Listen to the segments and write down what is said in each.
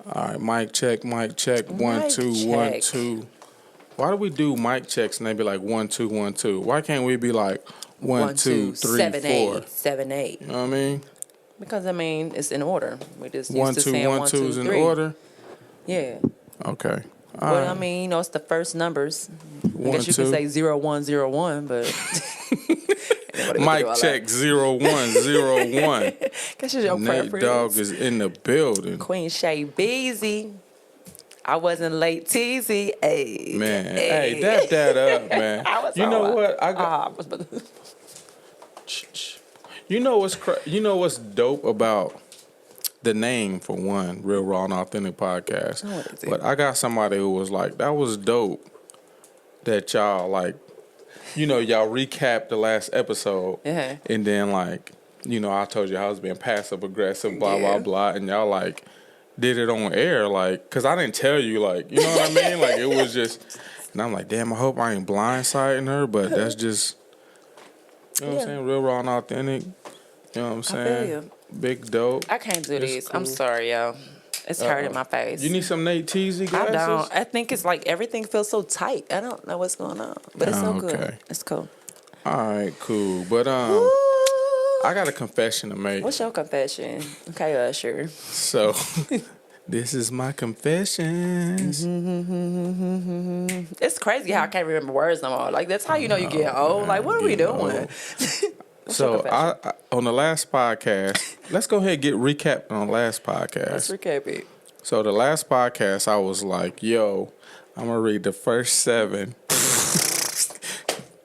All right, mic check, 1 2 1 2. Why do we do mic checks and they be like 1 2 1 2? Why can't we be like 1 2 3 7 4? 8 7 8. You know what I mean? Because I mean it's in order. We just 1 used to 2 saying 1 2 is in 3. order. Yeah. Okay. Well, I mean, you know, it's the first numbers. I 1 guess you 2. can say 0 1 0 1, but Mic check 0 1 0 1. Guess your Nate preference. Dogg is in the building. Queen Shay Beezy. I wasn't late, teasy. Hey, Man, hey, dap that up, man. You know what? I got. You know what's dope about the name for one, Real Raw and Authentic Podcast. What is it? But I got somebody who was like, that was dope that y'all like, you know, y'all recapped the last episode, and then like, you know, I told you I was being passive aggressive, blah blah blah, and y'all like did it on air, like, cause I didn't tell you, like, you know what I mean, like it was just, and I'm like, damn, I hope I ain't blindsiding her, but that's just, you know what I'm saying, Real Raw and Authentic, you know what I'm saying, I feel you. Big dope. I can't do this. Cool. I'm sorry, y'all. It's hurting my face. You need some Nate Teasy glasses? I don't. I think it's like everything feels so tight. I don't know what's going on, but it's so good. It's cool. All right, cool. But I got a confession to make. What's your confession? Okay, Usher. So, this is my confessions. It's crazy how I can't remember words no more. Like, that's how you know you get old. Like, what are we doing? So, I on the last podcast, let's go ahead and get recapped on the last podcast. Let's recap it. So, the last podcast, I was like, yo, I'm going to read the first 7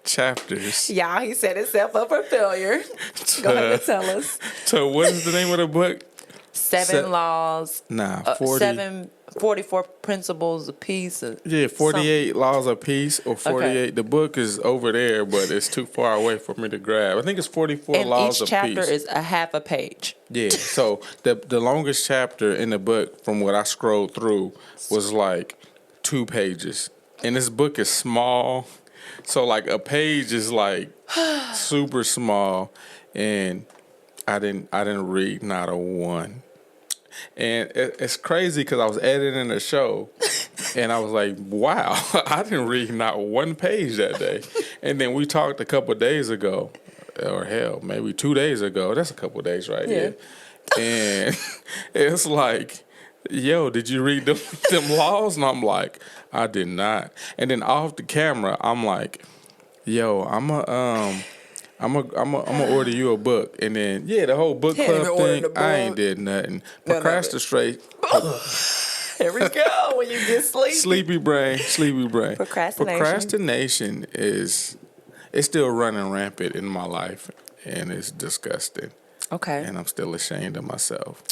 chapters. Y'all, he set himself up for failure. Go ahead and tell us. So, what is the name of the book? 7 laws. 44 principles of peace. 48 laws of peace or 48. Okay. The book is over there, but it's too far away for me to grab. I think it's 44 laws of peace. And each chapter is a half a page. Yeah, so the longest chapter in the book, from what I scrolled through, was like 2 pages. And this book is small. So, like, a page is, like, super small. And I didn't read not a one. And it's crazy because I was editing a show, and I was like, wow, I didn't read not one page that day. And then we talked a couple of days ago, or hell, maybe 2 days ago. That's a couple of days right here. And it's like, yo, did you read them laws? And I'm like, I did not. And then off the camera, I'm like, yo, I'm gonna order you a book, and then the whole book club thing. I ain't did nothing. Procrastinate. Here we go. When you get sleepy. Sleepy brain. Procrastination is still running rampant in my life, and it's disgusting. Okay. And I'm still ashamed of myself.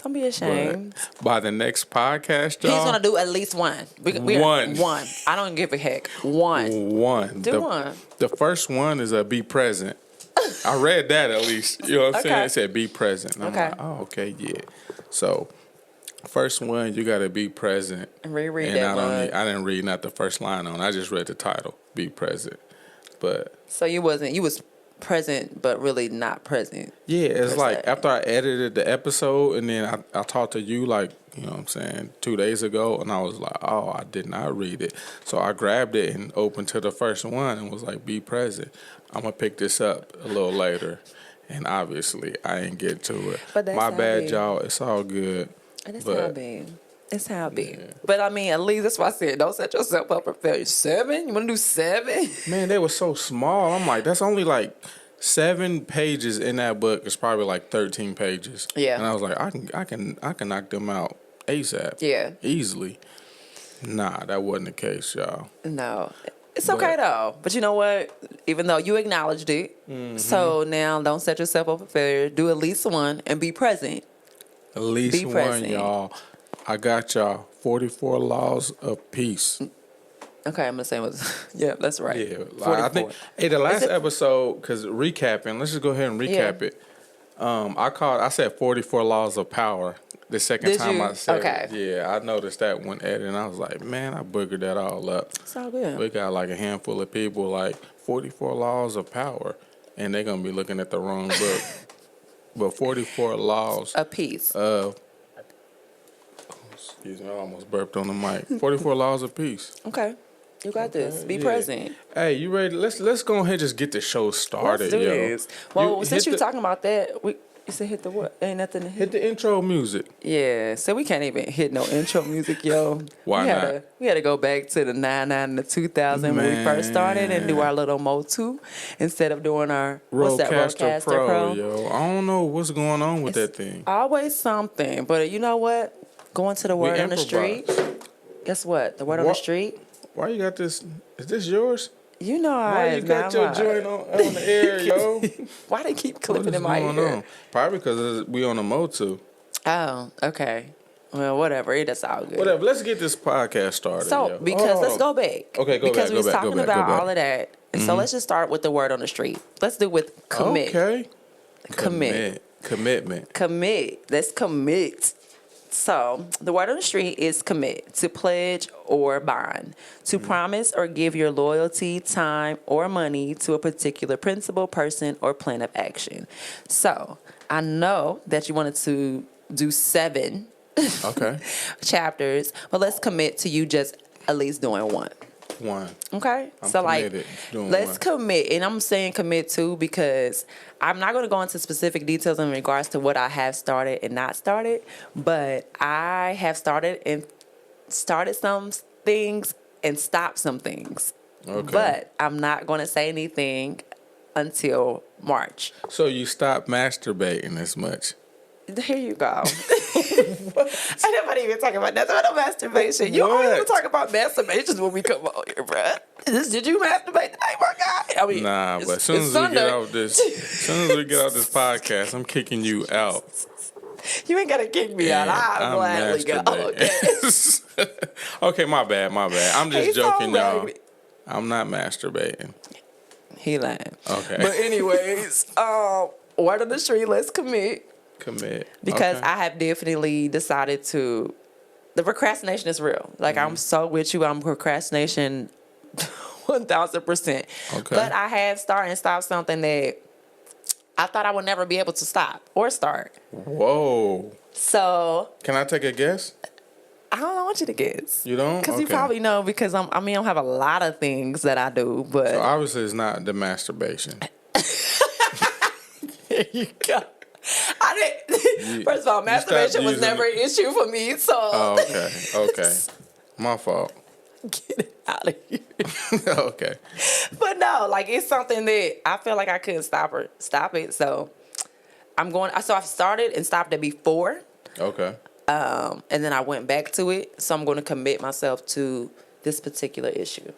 Don't be ashamed. But by the next podcast, y'all, he's gonna do at least one. One. I don't give a heck. One. Do one. The first one is be present. I read that at least. You know what I'm saying? It said be present. And I'm like, oh, okay, yeah. So, first one, you got to be present. And reread that one. I didn't read not the first line on. I just read the title, be present. But so you was present, but really not present. Yeah, it's like after I edited the episode, and then I talked to you, like, you know what I'm saying, 2 days ago, and I was like, oh, I did not read it. So I grabbed it and opened to the first one and was like, be present. I'm going to pick this up a little later. And obviously, I ain't get to it. But that's my bad, y'all. It's all good. And it's how it be. It's how it be. Yeah. But I mean, at least that's why I said, don't set yourself up for failure. 7? You want to do 7? Man, they were so small. I'm like, that's only like 7 pages in that book. It's probably like 13 pages. Yeah. And I was like, I can knock them out ASAP. Yeah. Easily. Nah, that wasn't the case, y'all. No. It's okay though. But you know what? Even though you acknowledged it, so now don't set yourself up for failure. Do at least one and be present. At least one, y'all. I got y'all 44 laws of peace. Okay, I'm gonna say yeah, that's right. Yeah, I think the last episode, because recapping, let's just go ahead and recap it. I said 44 laws of power. The second time I said it. Yeah, I noticed that when editing. I was like, man, I boogered that all up. It's all good. We got like a handful of people like 44 laws of power, and they're gonna be looking at the wrong book. But 44 laws a piece of Excuse me, I almost burped on the mic. 44 laws of peace. Okay. You got this. Be present. Hey, you ready? Let's go ahead and just get the show started, Let's do this. Well, since you're talking about that, you said hit the what? Ain't nothing to hit. Hit the intro music. Yeah, so we can't even hit no intro music, yo. Why not? We had to go back to the 99 and the 2000 when we first started and do our little Motu instead of doing our Roadcaster Pro, yo. I don't know what's going on with that thing. Always something, but you know what? Going to the word on the street. Guess what? The word on the street. Why you got this? Is this yours? You know Why you got your joint on the air, yo? Why they keep clipping in my ear? Probably because we on a Motu. Oh, okay. Well, whatever. That's all good. Whatever. Let's get this podcast started. So, because let's go back. Okay, go back. Because we was talking about all of that. And so let's just start with the word on the street. Let's do with commit. Okay. Commitment. Commit. Let's commit. So, the word on the street is commit, to pledge or bond, to promise or give your loyalty, time, or money to a particular principle, person, or plan of action. So, I know that you wanted to do 7 chapters, but let's commit to you just at least doing one. Okay? Let's commit. And I'm saying commit too because I'm not going to go into specific details in regards to what I have started and not started, but I have started some things and stopped some things. Okay. But I'm not going to say anything until March. So you stopped masturbating as much. Here you go. I nobody even talking about nothing about masturbation. You don't even talk about masturbation when we come on here, bruh. Did you masturbate today, my guy? I mean, nah, but as soon as we get out this podcast, I'm kicking you out. You ain't gotta kick me out. I'll gladly go. Okay. Okay, my bad. I'm just joking, y'all. I'm not masturbating. He lying. Okay. But anyways, word on the street, let's commit. Because I have definitely decided to. The procrastination is real. Like I'm so with you. I'm procrastination 1,000%. Okay. But I have started and stopped something that I thought I would never be able to stop or start. Whoa. So. Can I take a guess? I don't want you to guess. You don't? Because you probably know because I don't have a lot of things that I do, but. So obviously it's not the masturbation. There you go. First of all, masturbation was never an issue for me, so. Oh, okay. My fault. Get it out of here. Okay. But no, like it's something that I feel like I couldn't stop it. So I've started and stopped it before. Okay. And then I went back to it. So I'm going to commit myself to this particular issue.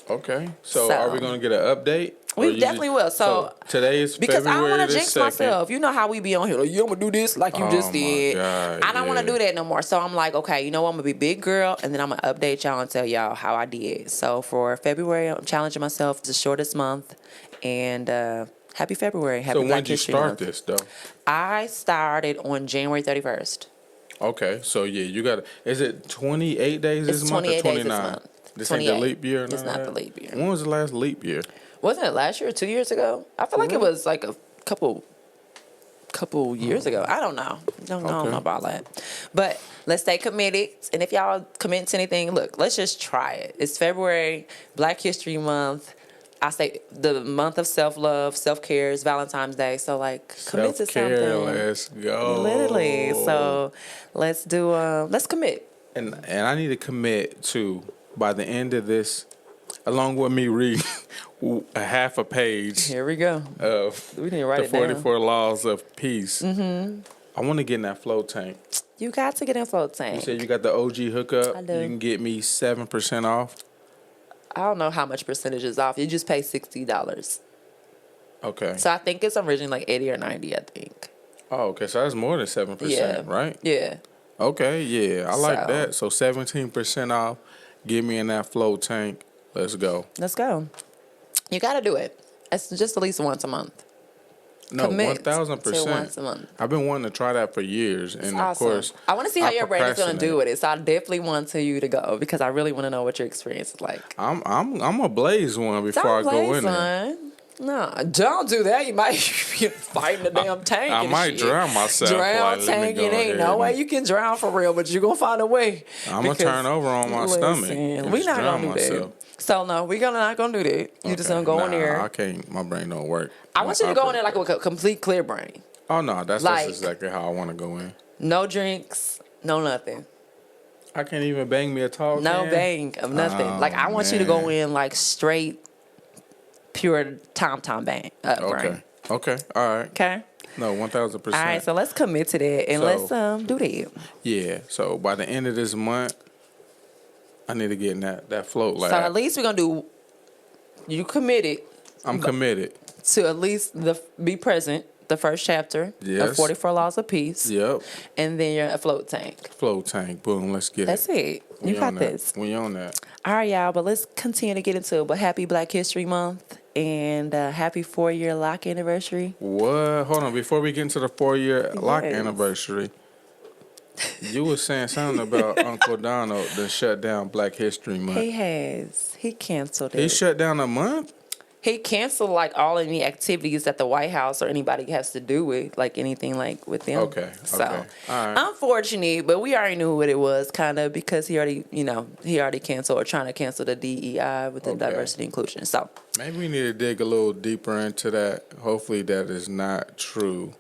Okay. So are we going to get an update? We definitely will. So today is because February I don't want to jinx 2nd. myself. You know how we be on here. Like, I'm going to do this like you just did. God, I don't want to do that no more. So I'm like, okay, you know what? I'm going to be big girl. And then I'm going to update y'all and tell y'all how I did. So for February, I'm challenging myself. It's the shortest month. And happy February. Happy Black History Month. So when did you start this, though? I started on January 31st. Okay. So, yeah, you got to. Is it 28 days this month or 29? Days this month. This ain't the leap year? It's not the leap year. When was the last leap year? Wasn't it last year or 2 years ago? I feel like it was like a couple years ago. I don't know. I don't know about that. But let's stay committed. And if y'all commit to anything, look, let's just try it. It's February, Black History Month. I say the month of self-love, self-care is Valentine's Day. So, like, commit to something. Let's go. Literally. So, let's commit. And I need to commit to, by the end of this, along with me read a half a page. Here we go. Of we need to write the 44 laws of peace. Mm-hmm. I want to get in that float tank. You got to get in float tank. You said you got the OG hookup. I do. You can get me 7% off. I don't know how much percentage is off. You just pay $60. Okay. So I think it's originally like 80 or 90, I think. Oh, okay. So that's more than 7%, right? Yeah. Okay, yeah. I like that. So 17% off. Get me in that float tank. Let's go. Let's go. You got to do it. It's just at least once a month. No, Commit 1,000%. Once a month. I've been wanting to try that for years, and awesome. Of course, I want to see how your brain is going to do with it. So I definitely want you to go because I really want to know what your experience is like. I'm a blaze one before I go in there. No, don't do that. You might be fighting the damn tank. I and might shit. drown myself. Drown like, tank. It ain't no way you can drown for real, but you're gonna find a way. I'm gonna turn over on my stomach. We're not gonna do that. So no, we're not gonna do that. You just gonna go in there. I can't. My brain don't work. I want you to go in there like with a complete clear brain. Oh no, that's exactly how I want to go in. No drinks, no nothing. I can't even bang me a tall can. No bang of nothing. I want you to go in like straight, pure tom bang. Brain. Okay. All right. Okay. No, 1,000%. All right. So let's commit to that and let's do that. Yeah. So by the end of this month, I need to get in that float. Like, so at least we're gonna do. You committed. I'm committed to at least be present. The first chapter of 44 Laws of Peace. Yep. And then you're a float tank. Float tank. Boom. Let's get That's it. You got this. We on that. All right, y'all. But let's continue to get into it. But happy Black History Month and happy 4-year Loc anniversary. What? Hold on. Before we get into the 4-year Loc anniversary, you were saying something about Uncle Donald that shut down Black History Month. He has. He canceled it. He shut down a month? He canceled like all any activities that the White House or anybody has to do with, like anything like with them. Okay. So, all right. unfortunate, but we already knew what it was, kind of, because he already canceled or trying to cancel the DEI with the diversity inclusion. So maybe we need to dig a little deeper into that. Hopefully, that is not true.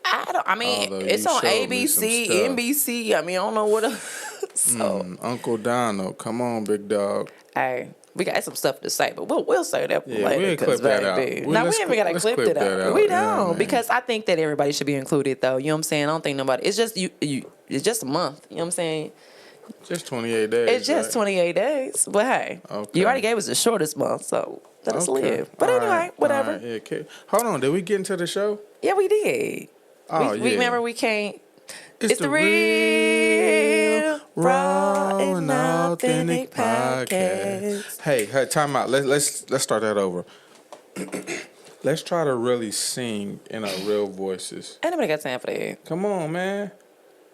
It's on ABC, NBC. I don't know what else. So, Uncle Donald, come on, big dog. Hey. We got some stuff to say, but we'll say that for later. We'll clip that out. We ain't even got to clip it out. We don't, because I think that everybody should be included, though. You know what I'm saying? I don't think nobody. It's just you. It's just a month. You know what I'm saying? Just 28 days. It's just 28 days. But hey, you already gave us the shortest month, so let us live. But anyway, whatever. Right. Hold on. Did we get into the show? Yeah, we did. Oh, we remember we can't. It's the real, raw, and authentic podcast. Hey, time out. Let's start that over. Let's try to really sing in our real voices. Ain't nobody got time for that. Come on, man.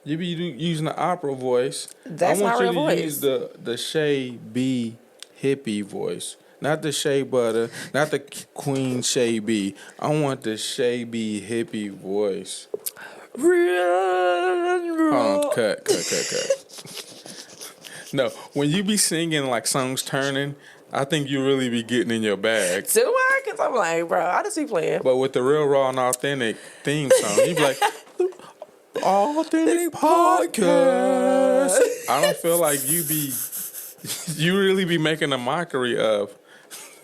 You be using the opera voice. That's my real voice. I want you to use the Shay B hippie voice. Not the Shea Butter, not the Queen Shay B. I want the Shay B hippie voice. Cut. No, when you be singing like songs turning, I think you really be getting in your bag. Do I? Because I'm like, bro, I just be playing. But with the real, raw, and authentic theme song, you be like, authentic podcast. I don't feel like you really be making a mockery of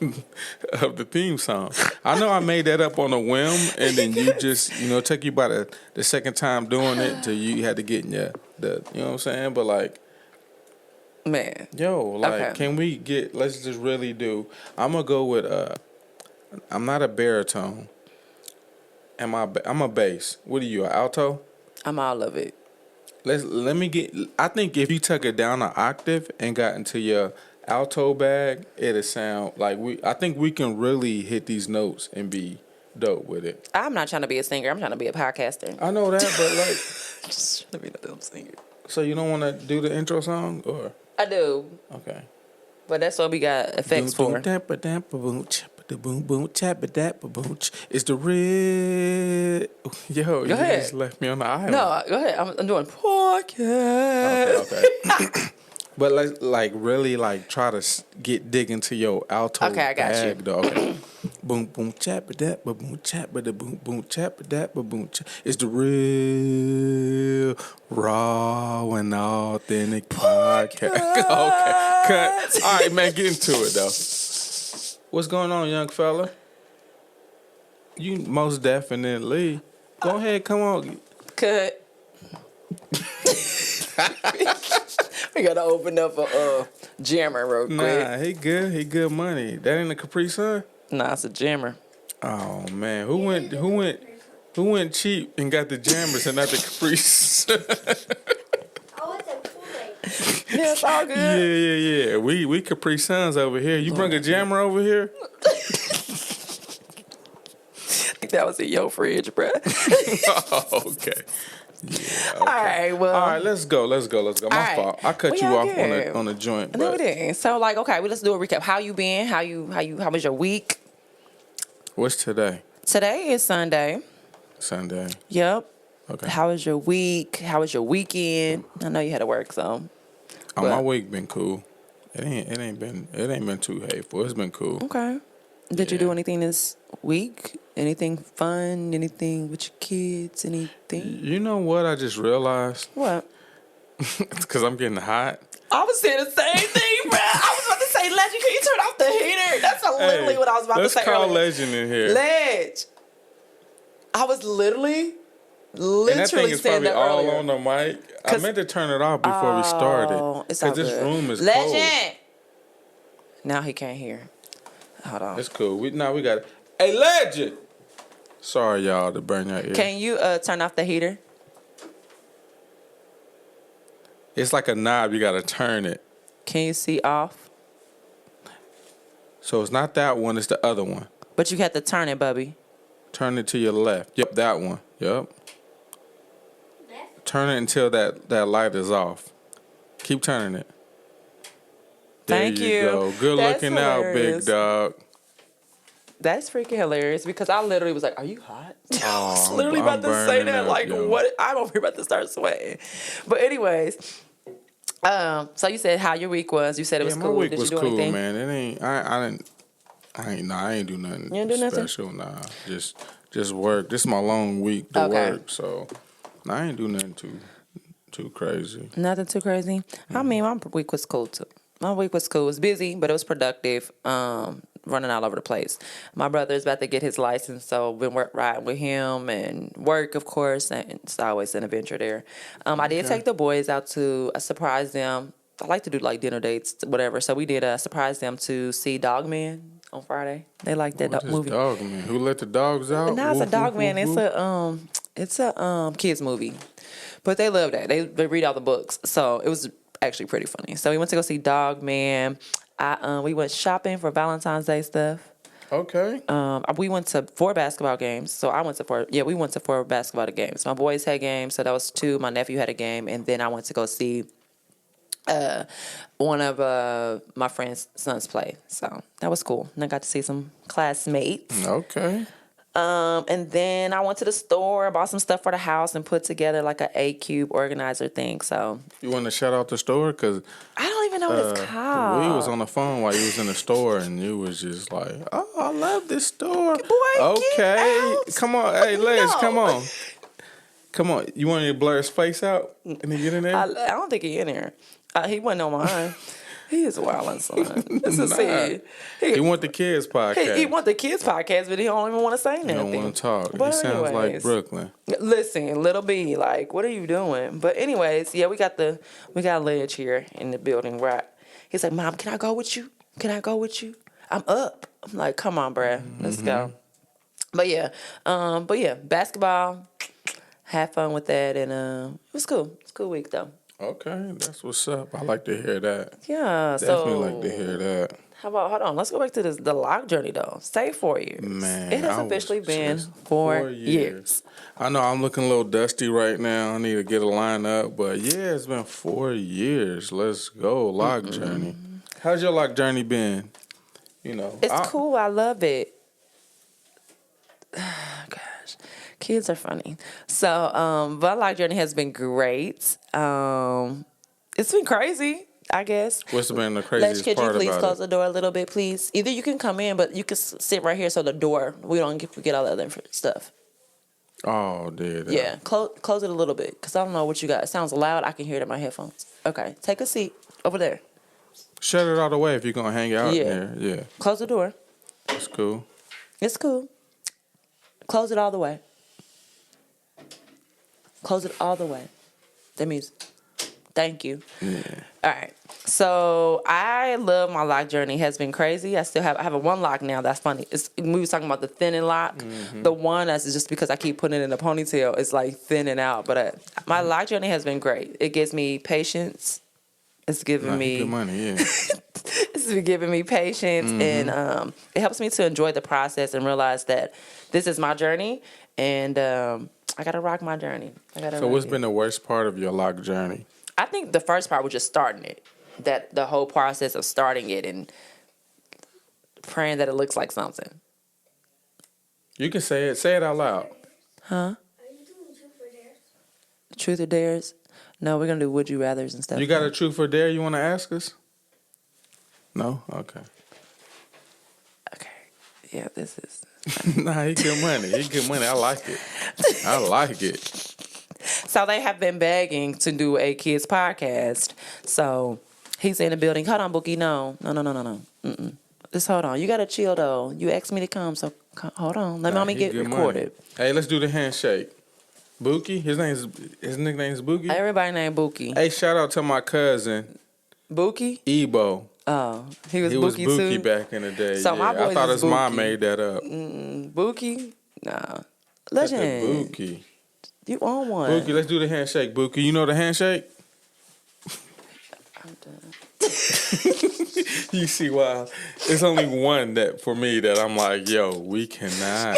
the theme song. I know I made that up on a whim, and then you just, took you by the second time doing it till you had to get in you know what I'm saying? But like, man, can we let's just really do, I'm gonna go with, I'm not a baritone. I'm a bass. What are you, an alto? I'm all of it. I think if you took it down an octave and got into your alto bag, it'll sound like I think we can really hit these notes and be dope with it. I'm not trying to be a singer. I'm trying to be a podcaster. I know that, but like, just let me know I'm singer. So you don't want to do the intro song, or? I do. Okay. But that's what we got effects for. It's the real. Yo, you ahead. just left me on the island. No, go ahead. I'm doing podcast. Okay. But like really try to dig into your alto okay, I got bag, you. though. Okay. Boom boom chap that, boom chap da boom boom chap that, boom chap. It's the real, raw, and authentic podcast. Okay, cut. All right, man, get into it though. What's going on, young fella? You most definitely. Go ahead, come on. Cut. We gotta open up a jammer real quick. Nah, he good. He good money. That ain't a Capri Sun? Nah, it's a jammer. Oh man, who went cheap and got the jammers and not the Capri Sun? Oh, it's a Kool-Aid. Yeah, it's all good. Yeah. We Capri Suns over here. You bring a jammer over here? I think that was in your fridge, bruh. Oh, okay. Yeah, okay. All right, well. All right, let's go. My fault. I cut you off on a joint. No, we didn't. So, okay, let's do a recap. How you been? How was your week? What's today? Today is Sunday. Sunday. Yep. Okay. How was your week? How was your weekend? I know you had to work, so. My week been cool. It ain't been too hateful. It's been cool. Okay. Did you do anything this week? Anything fun? Anything with your kids? Anything? You know what I just realized? What? Because I'm getting hot. I was saying the same thing, bro. I was about to say, Legend, can you turn off the heater? That's literally what I was about to say Let's call earlier. Legend in here. Ledge. I was literally And that thing is saying probably that all earlier. on the mic. I meant to turn it off before we started. It's all Because this good. room is Legend. cold. Now he can't hear. Hold on. It's cool. We got it. Hey, Legend! Sorry, y'all, to burn your ear. Can you turn off the heater? It's like a knob. You got to turn it. Can you see off? So it's not that one. It's the other one. But you have to turn it, Bubby. Turn it to your left. Yep, that one. Yep. Turn it until that light is off. Keep turning it. Thank there you. Go. Good That's looking out, hilarious. big dog. That's freaking hilarious because I literally was like, "Are you hot?" I was Oh, literally I'm about to say burning that. up, Like, yo. what? I'm over here about to start sweating. But anyways, so you said how your week was. You said it was My cool. week Did was you do cool, anything? man. It ain't. I ain't do nothing You didn't do nothing? special. Nah, just work. This is my long week to Okay. work, so I ain't do nothing too crazy. Nothing too crazy. I mean, my week was cool too. My week was cool. It was busy, but it was productive. Running all over the place. My brother's about to get his license, so been riding with him and work, of course, and it's always an adventure there. I did take the boys out to surprise them. I like to do like dinner dates, whatever. So we did surprise them to see Dogman on Friday. They like that What is movie. Dog Man? Who let the dogs out? No, it's a Woof, dog woof, man. woof, It's a kids movie, but they love that. They read all the books, so it was actually pretty funny. So we went to go see Dog Man. We went shopping for Valentine's Day stuff. Okay. We went to 4 basketball games. So I went to 4. Yeah, we went to 4 basketball games. My boys had games, so that was 2. My nephew had a game, and then I went to go see one of my friend's sons play. So that was cool. And I got to see some classmates. Okay. And then I went to the store, bought some stuff for the house, and put together like a 8-cube organizer thing. So You want to shout out the store? Because I don't even know what it's called. we was on the phone while you was in the store, and you was just like, "Oh, I love this store." Boy, get out. Come on, hey, Les, No. come on. You want me to blur his face out and he get in there? I don't think he in there. He wasn't on mine. He is wildin', son. This is Nah. it. He want the kids podcast. He want the kids podcast, but he don't even want to say He nothing. don't want to talk. But He sounds like anyways. Brooklyn. Listen, little B, like, what are you doing? But anyways, yeah, we got Ledge here in the building, right? He's like, Mom, can I go with you? Can I go with you? I'm up. I'm like, come on, bruh. Let's go. But yeah, basketball. Had fun with that, and it was cool. It's a cool week though. Okay, that's what's up. I like to hear that. Yeah, Definitely so like to hear that. how about hold on? Let's go back to the Loc Journey though. Stay 4 years. Man, it has I was officially been just 4 years. I know I'm looking a little dusty right now. I need to get a line up, but yeah, it's been 4 years. Let's go, Loc Journey. How's your Loc Journey been? You know, It's cool. I love it. Gosh, kids are funny. So, but Loc Journey has been great. It's been crazy, I guess. What's been the Let's, craziest could you part please about close it? the door a little bit, please? Either you can come in, but you can sit right here so the door, we don't forget all the other stuff. Oh, dude. Yeah, close it a little bit, because I don't know what you got. It sounds loud. I can hear it in my headphones. Okay, take a seat over there. Shut it all the way if you're gonna hang out Yeah. in there. Yeah, Close the door. that's cool. It's cool. Close it all the way. Close it all the way. That means thank you. Yeah. All right. So I love my lock journey. It has been crazy. I have a one lock now. That's funny. We was talking about the thinning lock. Mm-hmm. The one that's just because I keep putting it in a ponytail. It's like thinning out. But my lock journey has been great. It gives me patience. It's giving me Good money, yeah. it's been giving me patience, and it helps me to enjoy the process and realize that this is my journey, and I gotta rock my journey. So what's been the worst part of your Loc journey? I think the first part was just starting it. That the whole process of starting it and praying that it looks like something. You can say it. Say it out loud. Huh? Are you doing truth or dare? Truth or dares? No, we're gonna do would you rather's and stuff. You got a truth or dare you want to ask us? No? Okay. Okay. Yeah, this is. Nah, he good money. He good money. I like it. I like it. So they have been begging to do a kids podcast. So he's in the building. Hold on, Bookie. No. Mm-mm. Just hold on. You gotta chill though. You asked me to come, so hold on. Let mommy He get good recorded. money. Hey, let's do the handshake. Bookie, his nickname is Bookie. Everybody named Bookie. Hey, shout out to my cousin Bookie? Ebo. Oh, he was He was Bookie Bookie too. back in the day. So my I boys thought is his mom Bookie. made that up. Bookie? Nah. Got the Legend. Bookie. You on one? Bookie, let's do the handshake. Bookie, you know the handshake? I'm done. You see why? It's only one that for me that I'm like, yo, we cannot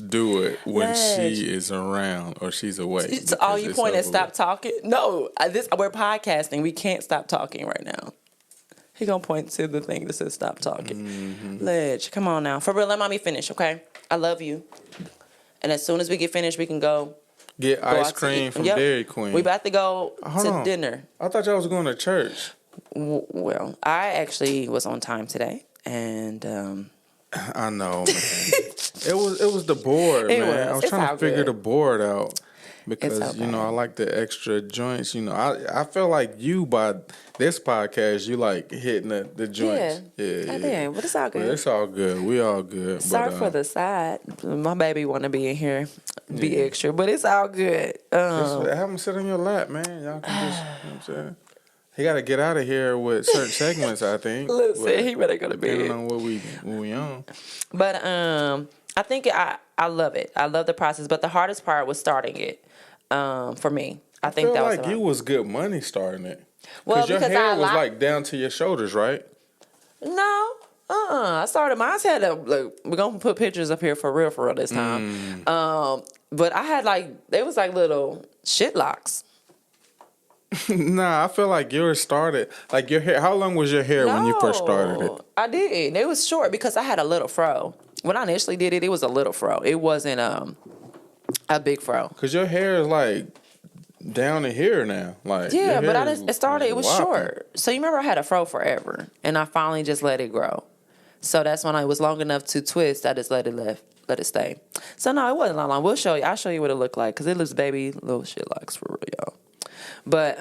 do it when she is around or she's away. So all you It's point at over stop with. talking? No, we're podcasting. We can't stop talking right now. He gonna point to the thing that says stop talking. Mm-hmm. Ledge, come on now. For real, let mommy finish, okay? I love you. And as soon as we get finished, we can go Get out ice to cream eat. from Yep. Dairy Queen. We about to go Hold to on. dinner. I thought y'all was going to church. Well, I actually was on time today, and I know, man. It was the board, It man. was. I was It's trying all to figure good. the board out because okay. I like the extra joints. I feel like you by this podcast, you like hitting the joints. Yeah, I did, but it's all But good. it's all good. We all good. Sorry but, for the side. My baby want to be in here, be Yeah. extra, but it's all good. just have him sit on your lap, man. Y'all can just. You know what I'm saying. He got to get out of here with certain segments, I think. Listen, but he better go to depending bed. on what we on. But I think I love it. I love the process, but the hardest part was starting it. For me, I think I feel that was like you was good money starting it. Well, your because hair I was like down to your shoulders, right? No. I started mine's had we're gonna put pictures up here for real this time. But I had they was like little shit locks. Nah, I feel like yours started like your hair. How long was your hair when you first started it? I did. It was short because I had a little fro. When I initially did it, it was a little fro. It wasn't a big fro. Cause your hair is like down to here now. Like Yeah, your but hair it started. It was whopping. short. So you remember I had a fro forever, and I finally just let it grow. So that's when I was long enough to twist. I just let it stay. So no, it wasn't long. We'll show you. I'll show you what it looked like because it looks baby little shit locks for real, y'all. But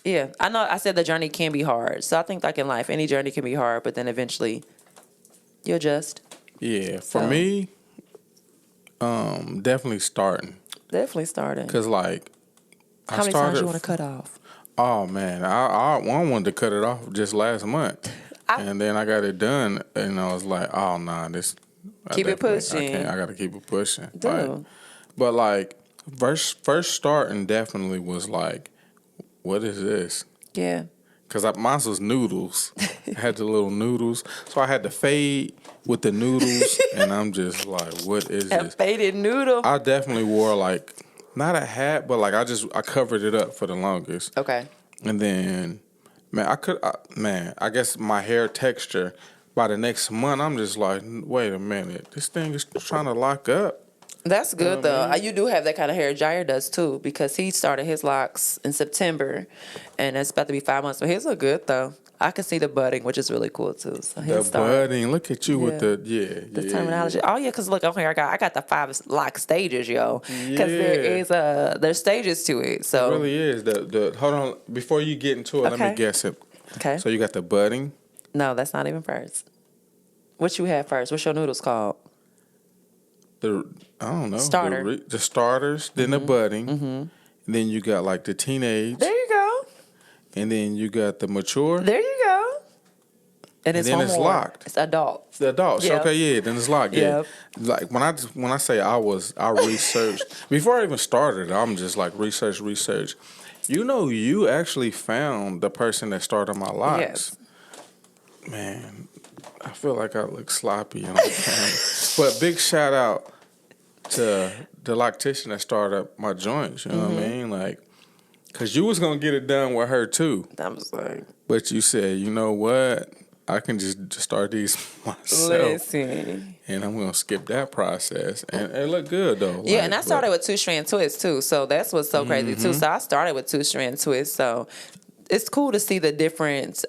yeah, I know. I said the journey can be hard. So I think like in life, any journey can be hard, but then eventually you adjust. Yeah, for So. me, definitely starting. Definitely starting. Cause like How many times you want to cut off? Oh man, I wanted to cut it off just last month, and then I got it done, and I was like, oh nah, this. Keep it pushing. I gotta keep it pushing. Dude. Like, but like first starting definitely was like, what is this? Yeah. Cause mine was noodles. I had the little noodles, so I had to fade with the noodles, and I'm just like, what is A this? faded noodle. I definitely wore like not a hat, but like I covered it up for the longest. Okay. And then, man, I guess my hair texture, by the next month, I'm just like, wait a minute, this thing is trying to lock up. That's good I though. mean? You do have that kind of hair. Jair does too because he started his locks in September, and it's about to be 5 months. But his look good though. I can see the budding, which is really cool too. So The budding, look at you with the, the terminology. Oh yeah, because look, okay, I got the 5 lock stages, yo. Because there's stages to it. So It really is. The hold on, before you get into it, let Okay. me guess it. Okay. So you got the budding. No, that's not even first. What you had first? What's your noodles called? I don't know. Starter. The starters, then the budding. And then you got like the teenage. There you go. And then you got the mature. There you go. And it's then one it's more. locked. It's adults. The adults. Yep. Okay, yeah, then it's locked. Yeah. Yep. Like when I say I researched before I even started, I'm just like research. You actually found the person that started my locks. Yes. Man, I feel like I look sloppy on the camera. But big shout out to the loctician that started my joints, you know what I mean? Like, cause you was gonna get it done with her too. I'm just like, But you said, you know what? I can just start these myself. Listen. And I'm gonna skip that process, and it looked good though. Yeah, and I started with 2-strand twists too, so that's what's so crazy too. So I started with 2-strand twists, so it's cool to see the different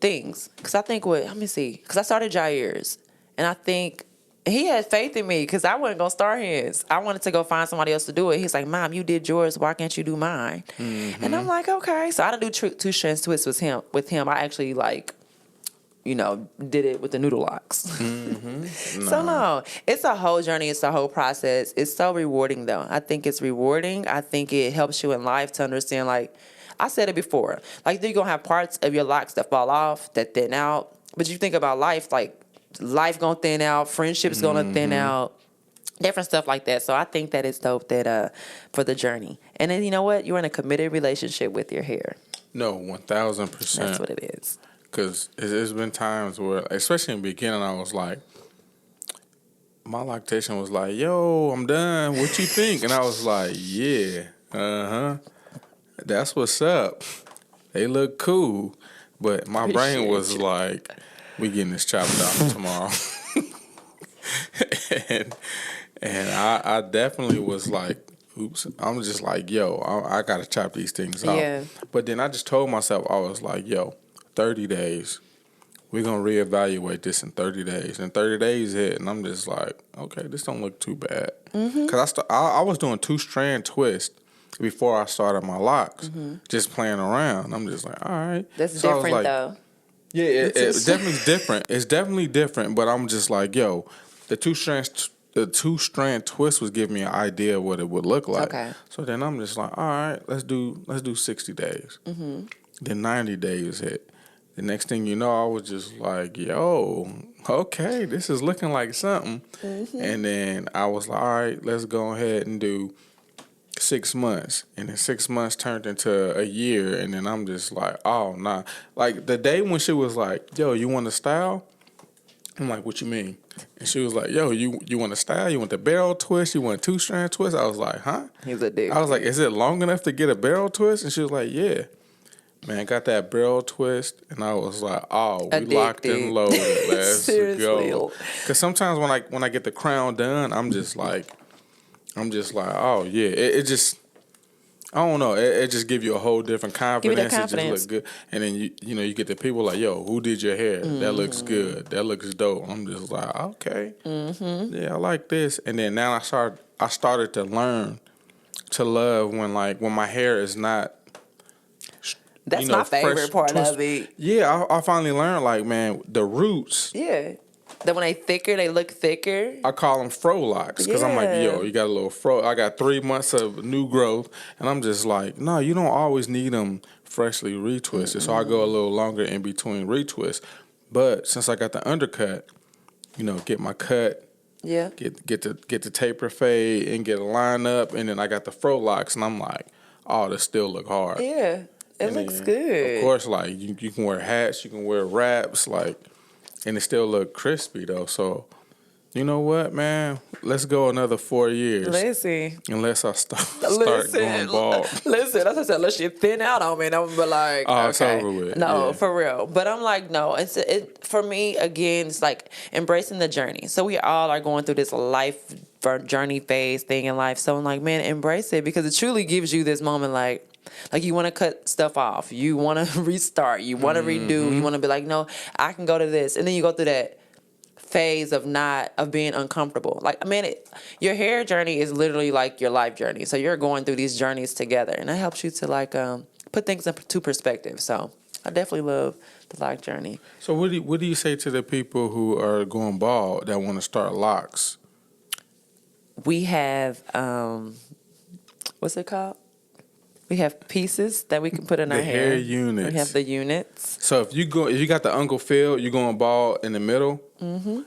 things. Because I think let me see, because I started Jair's, and I think he had faith in me because I wasn't gonna start his. I wanted to go find somebody else to do it. He's like, "Mom, you did yours. Why can't you do mine?" And I'm like, "Okay." So I didn't do 2-strand twists with him. I actually did it with the noodle locks. So no, it's a whole journey. It's a whole process. It's so rewarding though. I think it's rewarding. I think it helps you in life to understand, like I said it before, like you're going to have parts of your locks that fall off, that thin out. But you think about life, like life going to thin out, friendships going to thin out, different stuff like that. So I think that it's dope that for the journey. And then you know what? You're in a committed relationship with your hair. No, 1,000%. That's what it is. Because there's been times where, especially in the beginning, I was like, my lactation was like, "Yo, I'm done. What you think?" And I was like, "Yeah, that's what's up. They look cool." But my brain was like, "We getting this chopped off tomorrow." and I definitely was like, "Oops." I'm just like, "Yo, I got to chop these things off." Yeah. But then I just told myself, I was like, "Yo, 30 days. We're going to reevaluate this in 30 days. And 30 days hit, and I'm just like, okay, this don't look too bad. Because I was doing 2-strand twist before I started my locks, just playing around. I'm just like, all right. That's so different, though. Yeah, it's definitely different. It's definitely different, but I'm just like, yo, the 2-strand twist was giving me an idea of what it would look like. Okay. So then I'm just like, all right, let's do 60 days. Then 90 days hit. The next thing you know, I was just like, yo, okay, this is looking like something. And then I was like, all right, let's go ahead and do 6 months. And then 6 months turned into a year. And then I'm just like, oh, nah. Like the day when she was like, yo, you want a style? I'm like, what you mean? And she was like, yo, you want a style? You want the barrel twist? You want a 2-strand twist? I was like, huh? He's a dick. I was like, is it long enough to get a barrel twist? And she was like, yeah. Man, got that barrel twist, and I was like, "Oh, we locked and loaded. Let's go." Because sometimes when I get the crown done, I'm just like, "Oh yeah." It just, I don't know. It just give you a whole different confidence. Give you that confidence. It just look good, and then you get the people like, "Yo, who did your hair? That looks good. That looks dope." I'm just like, "Okay, yeah, I like this." And then now I started to learn to love when my hair is not. That's my favorite part of it. Yeah, I finally learned, like, man, the roots. Yeah. That when they thicker, they look thicker. I call them fro locks because I'm like, yo, you got a little fro. I got 3 months of new growth, and I'm just like, no, you don't always need them freshly retwisted. So I go a little longer in between retwists. But since I got the undercut, get my cut. Yeah. Get the taper fade and get a line up, and then I got the fro locks, and I'm like, oh, this still look hard. Yeah. It looks good. Of course, like you can wear hats, you can wear wraps, and it still look crispy though. So, you know what, man? Let's go another 4 years. Listen. Unless I start going bald. Listen, that's what I said. Unless you thin out on me, and I'm gonna be like, oh, okay. it's over with. No, yeah. for real. But I'm like, no. It for me again. It's like embracing the journey. So we all are going through this life journey phase thing in life. So I'm like, man, embrace it because it truly gives you this moment, like you want to cut stuff off. You want to restart. You want to redo. You want to be like, no, I can go to this. And then you go through that phase of being uncomfortable. Like, man, your hair journey is literally like your life journey. So you're going through these journeys together. And it helps you to put things into perspective. So I definitely love the Loc Journey. So what do you say to the people who are going bald that want to start locks? We have, what's it called? We have pieces that we can put in our hair. The hair units. We have the units. So if you got the Uncle Phil, you're going bald in the middle. You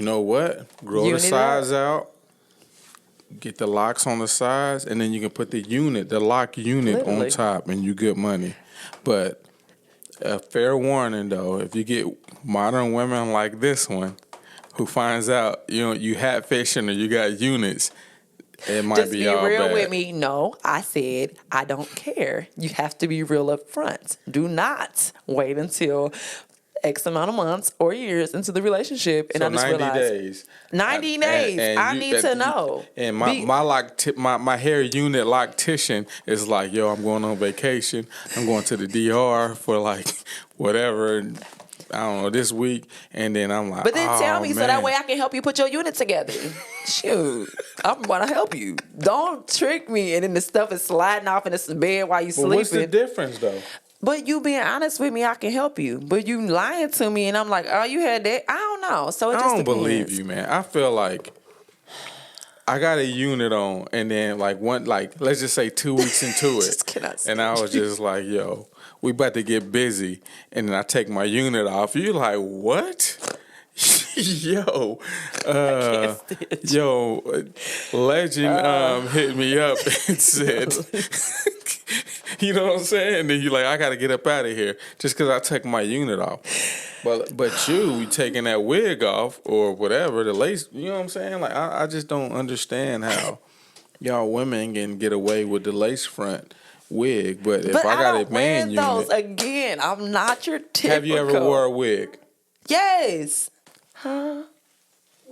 know what? Grow the sides out. Get the locks on the sides, and then you can put the lock unit on top, and you get money. But a fair warning though, if you get modern women like this one, who finds out you hat fishing or you got units, It might Just be be all real bad. with me. No, I said I don't care. You have to be real up front. Do not wait until X amount of months or years into the relationship and So I just 90 realize days. 90 days. And I need to know. And Be- my hair unit loctician is like, yo, I'm going on vacation. I'm going to the DR for like whatever. I don't know, this week. And then I'm like, But then tell me so that man. way I can help you put your unit together. Shoot, I'm going to help you. Don't trick me and then the stuff is sliding off in the bed while you But sleeping. what's the difference though? But you being honest with me, I can help you. But you lying to me, and I'm like, oh, you had that? I don't know. So it I just don't depends. believe you, man. I feel like I got a unit on, and then let's just say 2 weeks into it, Just cannot and I was just like, yo, we about to get busy, and then I take my unit off. You like what? Yo, Legend hit me up and said, you know what I'm saying? And then you like, I got to get up out of here just because I took my unit off. But you taking that wig off or whatever, the lace, you know what I'm saying? Like, I just don't understand how y'all women can get away with the lace front wig. But if I got a man wear those unit, again. I'm not your typical. have you ever wore a wig? Yes. Huh?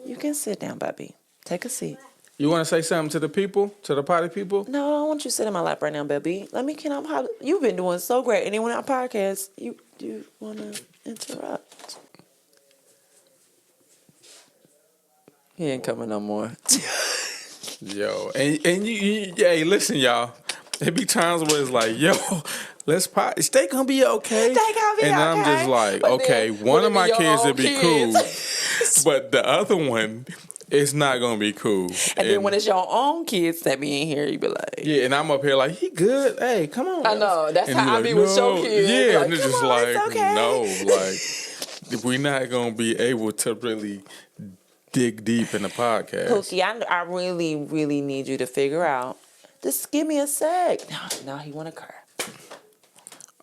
You can sit down, baby. Take a seat. You want to say something to the people, to the potty people? No, I don't want you to sit in my lap right now, baby. You've been doing so great. Anyone on our podcast, you want to interrupt? He ain't coming no more. Yo, and you hey, listen, y'all. There be times where it's like, yo, let's potty. They gonna be okay. They gonna be and okay. I'm just like, But okay, then, one will of it my be your kids own would be kids? cool, but the other one is not gonna be cool. And then when it's your own kids that be in here, you be like, yeah, and I'm up here like, he good. Hey, come on. I know. That's And how you I like, be with your no. kids. Yeah, Like, and it's come just on, like, it's okay. no, like, we're not gonna be able to really dig deep in the podcast. Pookie, I really, really need you to figure out. Just give me a sec. Now he want to cry.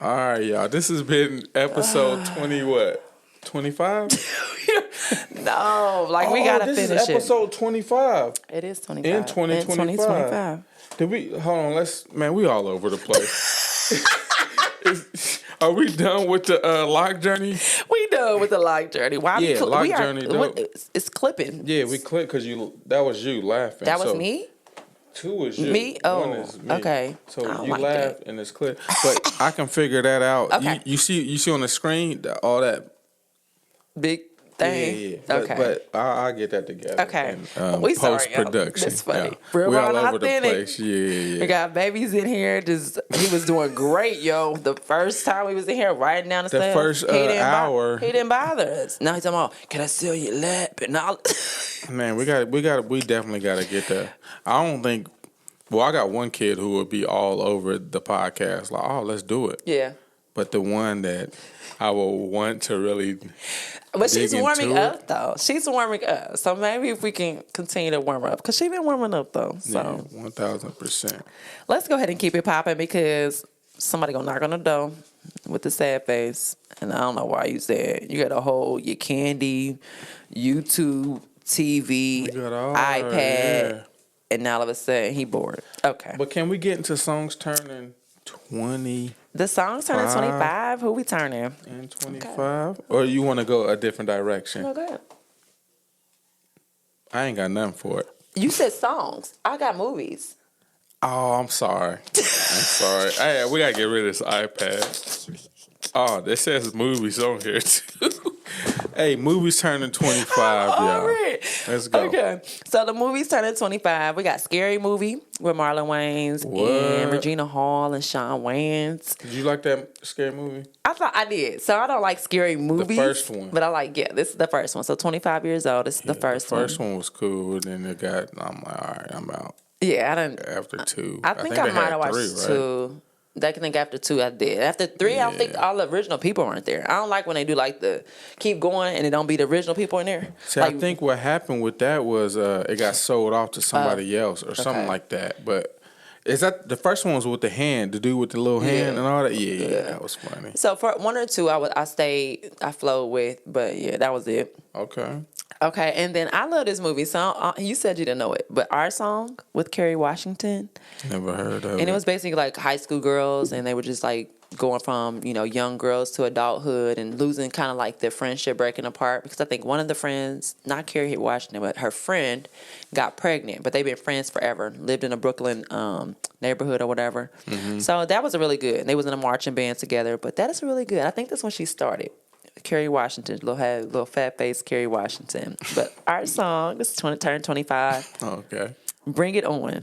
All right, y'all. This has been episode 20. What? 25? No, like we gotta this finish is episode 25 it. It is 25. in 2025. Did we? Hold on. Man, we all over the place. Are we done with the Loc Journey? We done with the Loc Journey. Why? Yeah, Loc Journey. It's clipping. Yeah, we clicked because that was you laughing. That was So, me. 2 is you. Me? 1 Oh, is me. okay. I So don't you like laughed that. and it's clear, but I can figure that out. Okay. You see on the screen all that. Big thing. Yeah. Okay. But I'll get that together. Okay. And, We sorry, y'all. post-production. That's funny. Yeah. Real We all raw and over the authentic. place. Yeah. We got babies in here. He was doing great, yo. The first time we was in here, writing down the The stuff. first hour. He didn't bother us. Now he's talking about, can I sell your lap and all? Man, we definitely got to get that. I don't think. Well, I got one kid who would be all over the podcast, like, oh, let's do it. Yeah. But the one that I will want to really. But she's dig warming into up, though. She's warming up. So maybe if we can continue to warm up. Because she's been warming up, though. So Yeah, 1,000%. let's go ahead and keep it popping because somebody going to knock on the door with the sad face. And I don't know why you said. You got to hold your candy, YouTube, TV, We got all iPad. yeah. And now all of a sudden he bored. Okay. But can we get into songs turning 20 The song's turning 25. Who we turning? and 25? Or you want to go a different direction? Oh, go ahead. I ain't got nothing for it. You said songs. I got movies. Oh, I'm sorry. I'm sorry. Hey, we got to get rid of this iPad. Oh, this says movies on here, too. Hey, movies turning 25, All y'all. right. Let's go. Okay. So the movie's turning 25. We got Scary Movie with Marlon Wayans and What? Regina Hall and Sean Wayans. Did you like that scary movie? I thought I did. So I don't like scary movies. first one. But I like, this is the first one. So 25 years old. This is the first one. The first one was cool, and then I'm like, all right, I'm out Yeah, I didn't. after 2. I think I they might had have watched 3, right? 2. I think after 2 I did. After 3, I don't think all the original people weren't there. I don't like when they do like the keep going and it don't be the original people in there. See, Like, I think what happened with that was it got sold off to somebody else or something okay. like that. But is that the first one was with the hand, the dude with the little hand and all that? Yeah, that was funny. So for 1 or 2, I flowed with, but yeah, that was it. Okay. Okay, and then I love this movie. So you said you didn't know it, but Our Song with Kerry Washington, Never heard of it. and it was basically like high school girls, and they were just like going from young girls to adulthood and losing kind of like their friendship, breaking apart because I think one of the friends, not Kerry Washington, but her friend got pregnant, but they've been friends forever, lived in a Brooklyn neighborhood or whatever. So that was a really good. They was in a marching band together, but that is really good. I think that's when she started. Kerry Washington, little fat face Kerry Washington. But Our Song is turned 25. Okay. Bring It On.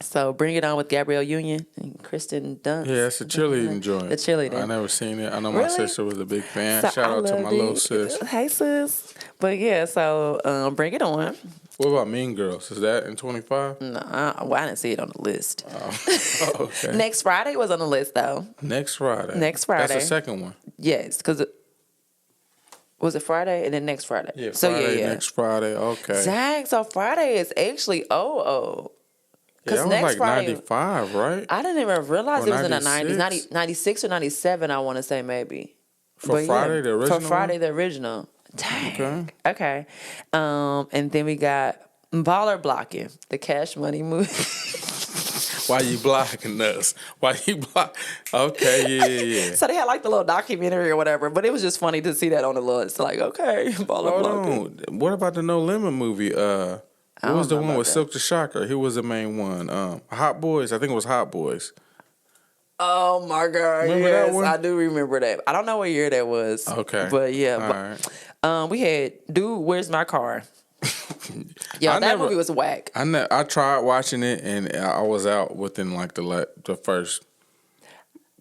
So Bring It On with Gabrielle Union and Kristen Dunst. Yeah, it's a cheerleading joint. The cheerleader. I never seen it. I know my Really? sister was a big fan. So Shout I out to my loved little it. sis. Hey, sis. But yeah, so Bring It On. What about Mean Girls? Is that in 25? No, I didn't see it on the list. Oh, okay. Next Friday was on the list, though. Next Friday. Next Friday. That's the second one. Yes, because was it Friday and then next Friday? Yeah, So Friday, next Friday. Okay. Dang, so Friday is actually Yeah, because that was next like Friday, 95, right? I didn't even realize Or it was in the 96? 90s, 96 or 97, I want to say maybe. For Friday, the original For Friday, one? the original. Dang. Okay. Okay. And then we got Baller Blocking, the Cash Money movie. Why you blocking us? Why you block? Okay, yeah. So they had like the little documentary or whatever, but it was just funny to see that on the list. Like, okay, Baller Hold Blocking. on. What about the No Limit movie? What was the don't know one with about Silk the Shocker? He was the main one. Hot Boys. I think it was Hot Boys. Oh my God! Remember that Yes, one? I do remember that. I don't know what year that was. Okay. but yeah, All right. we had Dude, Where's My Car? Yo, I that never- movie was whack. I tried watching it and I was out within like the first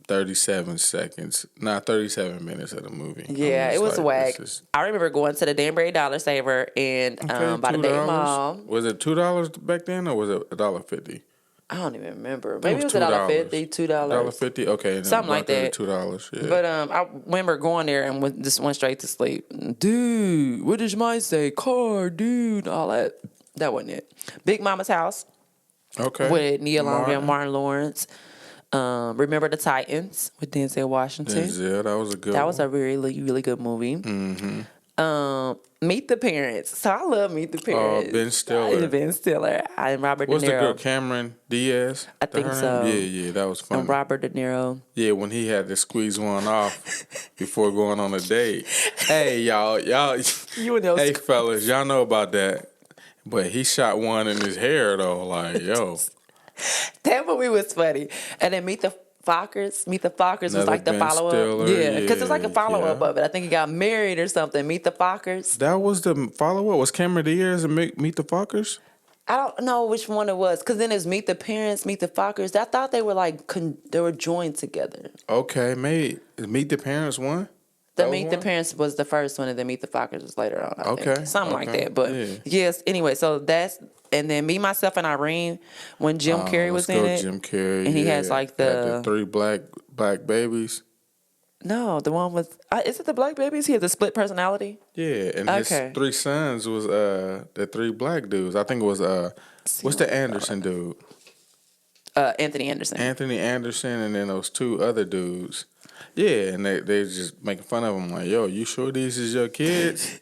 37 seconds, not 37 minutes of the movie. Yeah, I'm it just was like, whack. this is- I remember going to the Danbury Dollar Saver and by the Dayton $2? Mall. Was it $2 back then or was it $1.50? I don't even remember. It Maybe it was $1.50, $2. $1.50? Okay. Then Something like that. $2, yeah. But I remember going there and just went straight to sleep. Dude, what does mine say? Car, dude, all that. That wasn't it. Big Mama's House Okay. with Nia Long and Martin Lawrence. Remember the Titans with Denzel Washington. Denzel, that was a good That one. was a really, really good movie. Mm-hmm. Meet the Parents. So I love Meet the Parents. Ben Stiller. Ben Stiller. And Robert What's De the Niro. girl? Cameron Diaz? I think Her so. name? Yeah, that was funny. And Robert De Niro. Yeah, when he had to squeeze one off before going on a date. Hey, y'all. You and those. Hey, fellas, y'all know about that. But he shot one in his hair, though. Like, yo. That movie was funny. And then Meet the Fockers. Meet the Fockers was Another like the Ben follow-up. Stiller, Yeah, because it's like a yeah, follow-up yeah. of it. I think he got married or something. Meet the Fockers. That was the follow-up? Was Cameron Diaz and Meet the Fockers? I don't know which one it was. Because then it's Meet the Parents, Meet the Fockers. I thought they were like, they were joined together. Okay, maybe. Meet the Parents one? The That was Meet the one? Parents was the first one, and then Meet the Fockers was later on. I Okay, think. Something like okay, that. But yeah. yes, anyway, so that's and then Me, Myself, and Irene when Jim Carrey was in it. Jim Carrey. And he yeah. has like Had the three black babies. no, the one with is it the black babies? He has a split personality. Yeah, and Okay. his three sons was the three black dudes. I think it was what's the Anderson dude? Anthony Anderson. Anthony Anderson, and then those two other dudes. Yeah, and they just making fun of him like, yo, you sure these is your kids?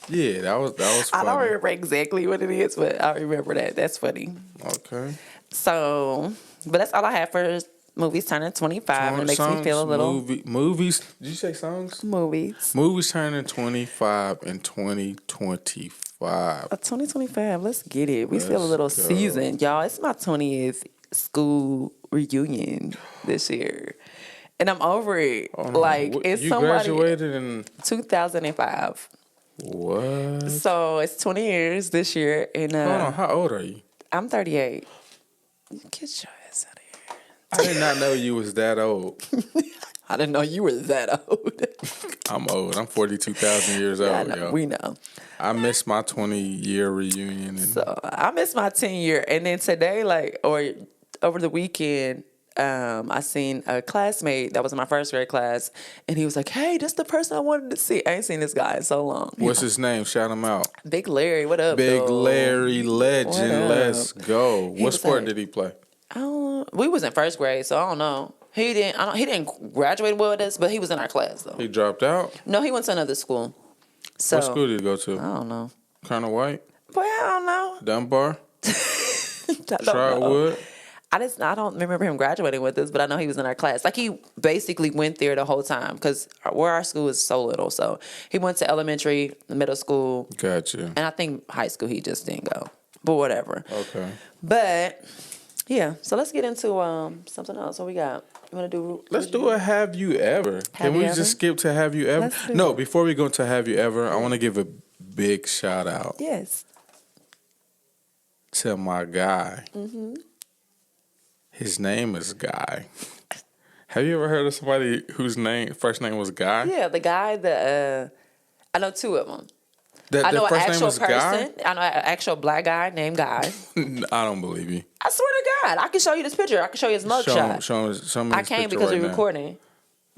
Yeah, that was I funny. don't remember exactly what it is, but I remember that. That's funny. Okay. So, but that's all I have for movies turning 25. And it makes me feel a little movies. Did you say songs? movies. Movies turning 25 in 2025. 2025. Let's get it. We feel a Let's little go. seasoned, y'all. It's my 20th school reunion this year. And I'm over it. Oh, Like, it's you somebody graduated in 2005. what? So it's 20 years this year. And Hold on, how old are you? I'm 38. Get your ass out of here. I did not know you was that old. I didn't know you were that old. I'm old. I'm 42,000 years old, I know, yo. we know. I missed my 20-year reunion. And So I missed my 10 year. And then today, or over the weekend, I seen a classmate that was in my first grade class, and he was like, "Hey, this the person I wanted to see." I ain't seen this guy in so long. what's his name? Shout him out. Big Larry? What up, Big though? Larry Legend. What up? Let's go. What was sport like- did he play? We was in first grade, so I don't know. He didn't graduate with us, but he was in our class though. He dropped out? No, he went to another school. So What school did you go I to? don't know. Colonel White? Boy, I don't know. Dunbar? I don't know. Trotwood? I don't remember him graduating with us, but I know he was in our class. Like he basically went there the whole time because where our school is so little. So he went to elementary, middle school, Gotcha. and I think high school he just didn't go. But whatever. Okay. But yeah, so let's get into something else. What we got? You want to do? Let's do a Have You Ever. Can You we Ever? just skip to Have You Ever? Let's do No, it. before we go to Have You Ever, I want to give a big shout out Yes. to my guy. Mm-hmm. His name is Guy. Have you ever heard of somebody whose first name was Guy? Yeah, the guy that I know two of them. That I know the an first name actual was person. I know an actual black guy named Guy. Guy? I don't believe you. I swear to God, I can show you this picture. I can show you his mugshot. Show me I this can't picture because right we're now. recording.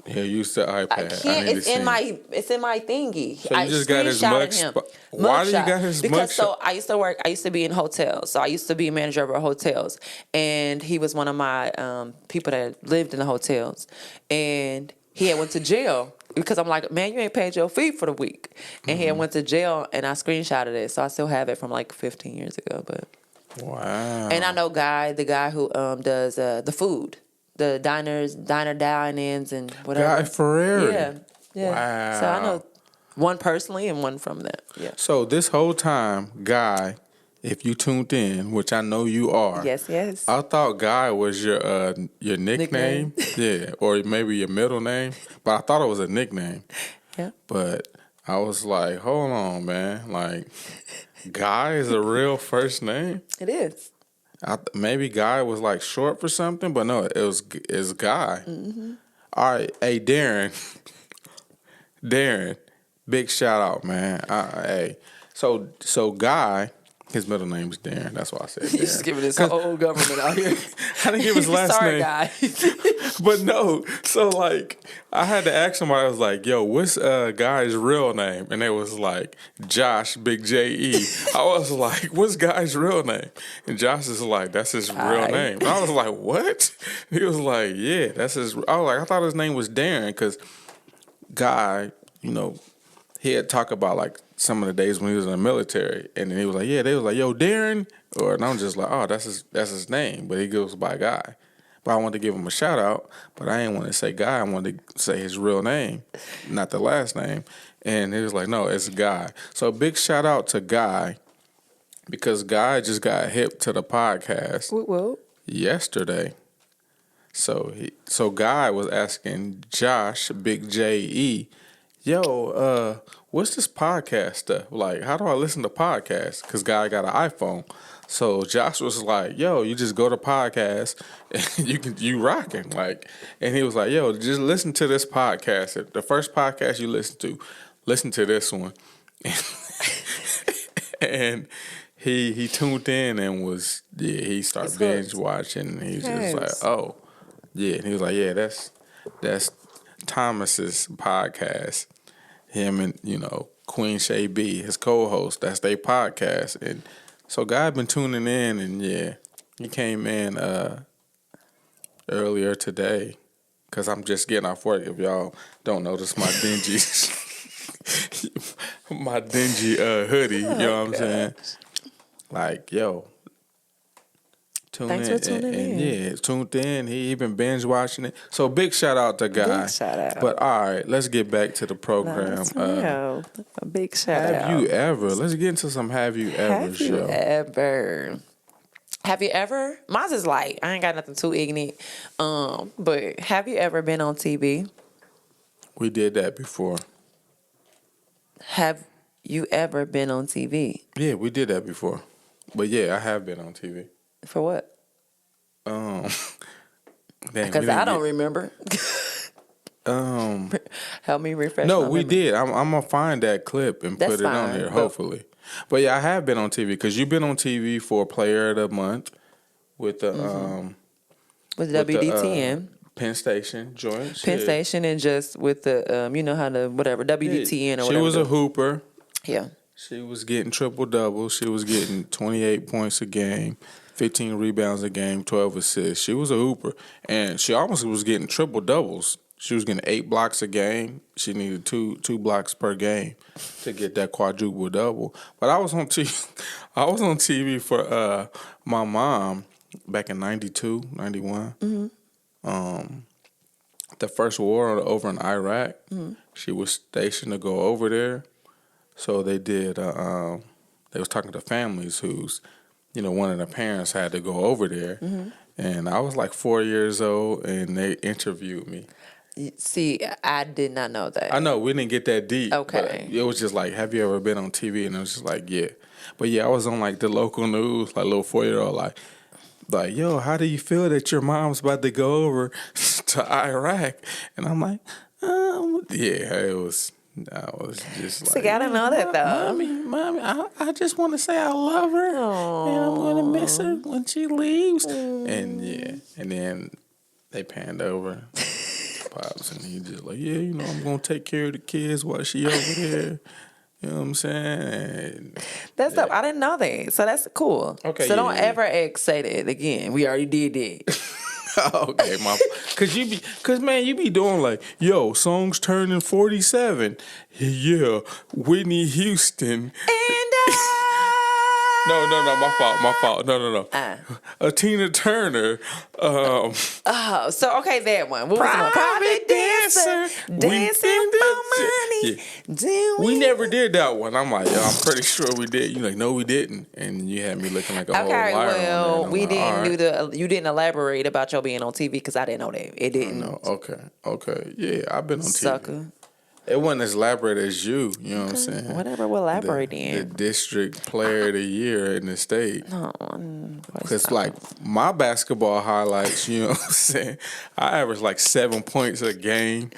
Here, use the iPad. I can't. need to It's see in it. my thingy. So you I just got his screenshotted mug him. spot. Why do you Mugshot. got his Because mugshot? so I used to be in hotels. So I used to be a manager of hotels, and he was one of my people that lived in the hotels, and he had went to jail because I'm like, man, you ain't paid your fee for the week, and he had went to jail, and I screenshotted it, so I still have it from like 15 years ago, but. Wow. And I know the guy who does the food, the diner dine-ins and whatever. Guy Ferrari. Yeah. Wow. So I know one personally and one from that. Yeah. So this whole time, Guy, if you tuned in, which I know you are. Yes. I thought Guy was your nickname. Yeah, or maybe your middle name. But I thought it was a nickname. Yeah. But I was like, hold on, man. Like, Guy is a real first name? It is. Maybe Guy was like short for something, but no, it's Guy. Mm-hmm. All right, hey, Darren, big shout out, man. Hey, so Guy, his middle name's Darren. That's why I said Darren. You just giving this whole government out here. I didn't give his last Sorry, name. guy. But no, so like I had to ask somebody. I was like, "Yo, what's Guy's real name?" And it was like Josh, Big J-E. I was like, "What's Guy's real name?" And Josh is like, "That's his real name." And I was like, "What?" He was like, "Yeah, that's his." I was like, "I thought his name was Darren because Guy, he had talked about like some of the days when he was in the military, and then he was like, "Yeah," they was like, "Yo, Darren," and I'm just like, "Oh, that's his name," but he goes by Guy. But I wanted to give him a shout out, but I didn't want to say Guy. I wanted to say his real name, not the last name. And he was like, "No, it's Guy." So big shout out to Guy because Guy just got hip to the podcast yesterday. So Guy was asking Josh, Big J-E, "Yo, what's this podcast stuff? Like, how do I listen to podcasts?" Because Guy got an iPhone. So Josh was like, "Yo, you just go to podcast and you rocking." Like, and he was like, "Yo, just listen to this podcast. The first podcast you listen to this one." And he tuned in and he started binge watching. And he's just like, "Oh, yeah." And he was like, "Yeah, that's Thomas's podcast. Him and Queen Shay B, his co-host. That's their podcast." And so Guy been tuning in, and yeah, he came in earlier today because I'm just getting off work. If y'all don't notice my dingy, hoodie, you know what I'm saying? Like, yo, Thanks for tuning in. Yeah, tuned in. He been binge watching it. So big shout out to Guy. Big shout out. But all right, let's get back to the program. That's real. A big shout out. Have you ever? Let's get into some Have You Ever Have you ever? Have you ever? Mine's is light. I ain't got nothing too ignorant. But have you ever been on TV? We did that before. Have you ever been on TV? Yeah, we did that before. But yeah, I have been on TV. For what? Because I don't remember. Help me refresh. No, my we memory. did. I'm gonna find that clip and That's put it on fine, here, but- hopefully. But yeah, I have been on TV because you've been on TV for Player of the Month with the with with the, WDTN. Penn Station joints. Penn Station and just with the how the whatever WDTN or whatever. She was a hooper. Yeah. She was getting triple doubles. She was getting 28 points a game, 15 rebounds a game, 12 assists. She was a hooper, and she almost was getting triple doubles She was getting 8 blocks a game. She needed two blocks per game to get that quadruple double. But I was on TV. I was on TV for my mom back in 92, 91. The first war over in Iraq. She was stationed to go over there. So they did. They was talking to families who's, one of the parents had to go over there, and I was like 4 years old, and they interviewed me. See, I did not know that. I know we didn't get that deep. Okay. But it was just like, have you ever been on TV? And it was just like, yeah. But yeah, I was on like the local news, like little 4-year-old, like, yo, how do you feel that your mom's about to go over to Iraq? And I'm like, yeah, it was. I was just like, See, I didn't know that though. Mommy, I just want to say I love her, and I'm gonna miss her when she leaves. And yeah, and then they panned over Pops, and he just like, yeah, I'm gonna take care of the kids while she over there. You know what I'm saying? And That's dope. I didn't know that. So that's cool. Okay, So don't yeah. ever say that again. We already did that. Okay, cause man, you be doing like, yo, songs turning 47. Yeah, Whitney Houston. And No, my fault. No. Tina Turner. oh, so okay, that one. What was the one? Private dancer, dancing for money. Yeah. We never did that one. I'm like, yo, I'm pretty sure we did. You like, no, we didn't, and you had me looking like a whole liar. Okay, well, on we like, didn't right. do the. You didn't elaborate about your being on TV because I didn't know that. It didn't. No, okay, yeah, I've been on TV. Sucker. It wasn't as elaborate as you. You know what I'm saying? Whatever, we'll elaborate The in. district player of the year in the state. No, Because, like, my basketball highlights, you know what I'm saying? I averaged like 7 points a game,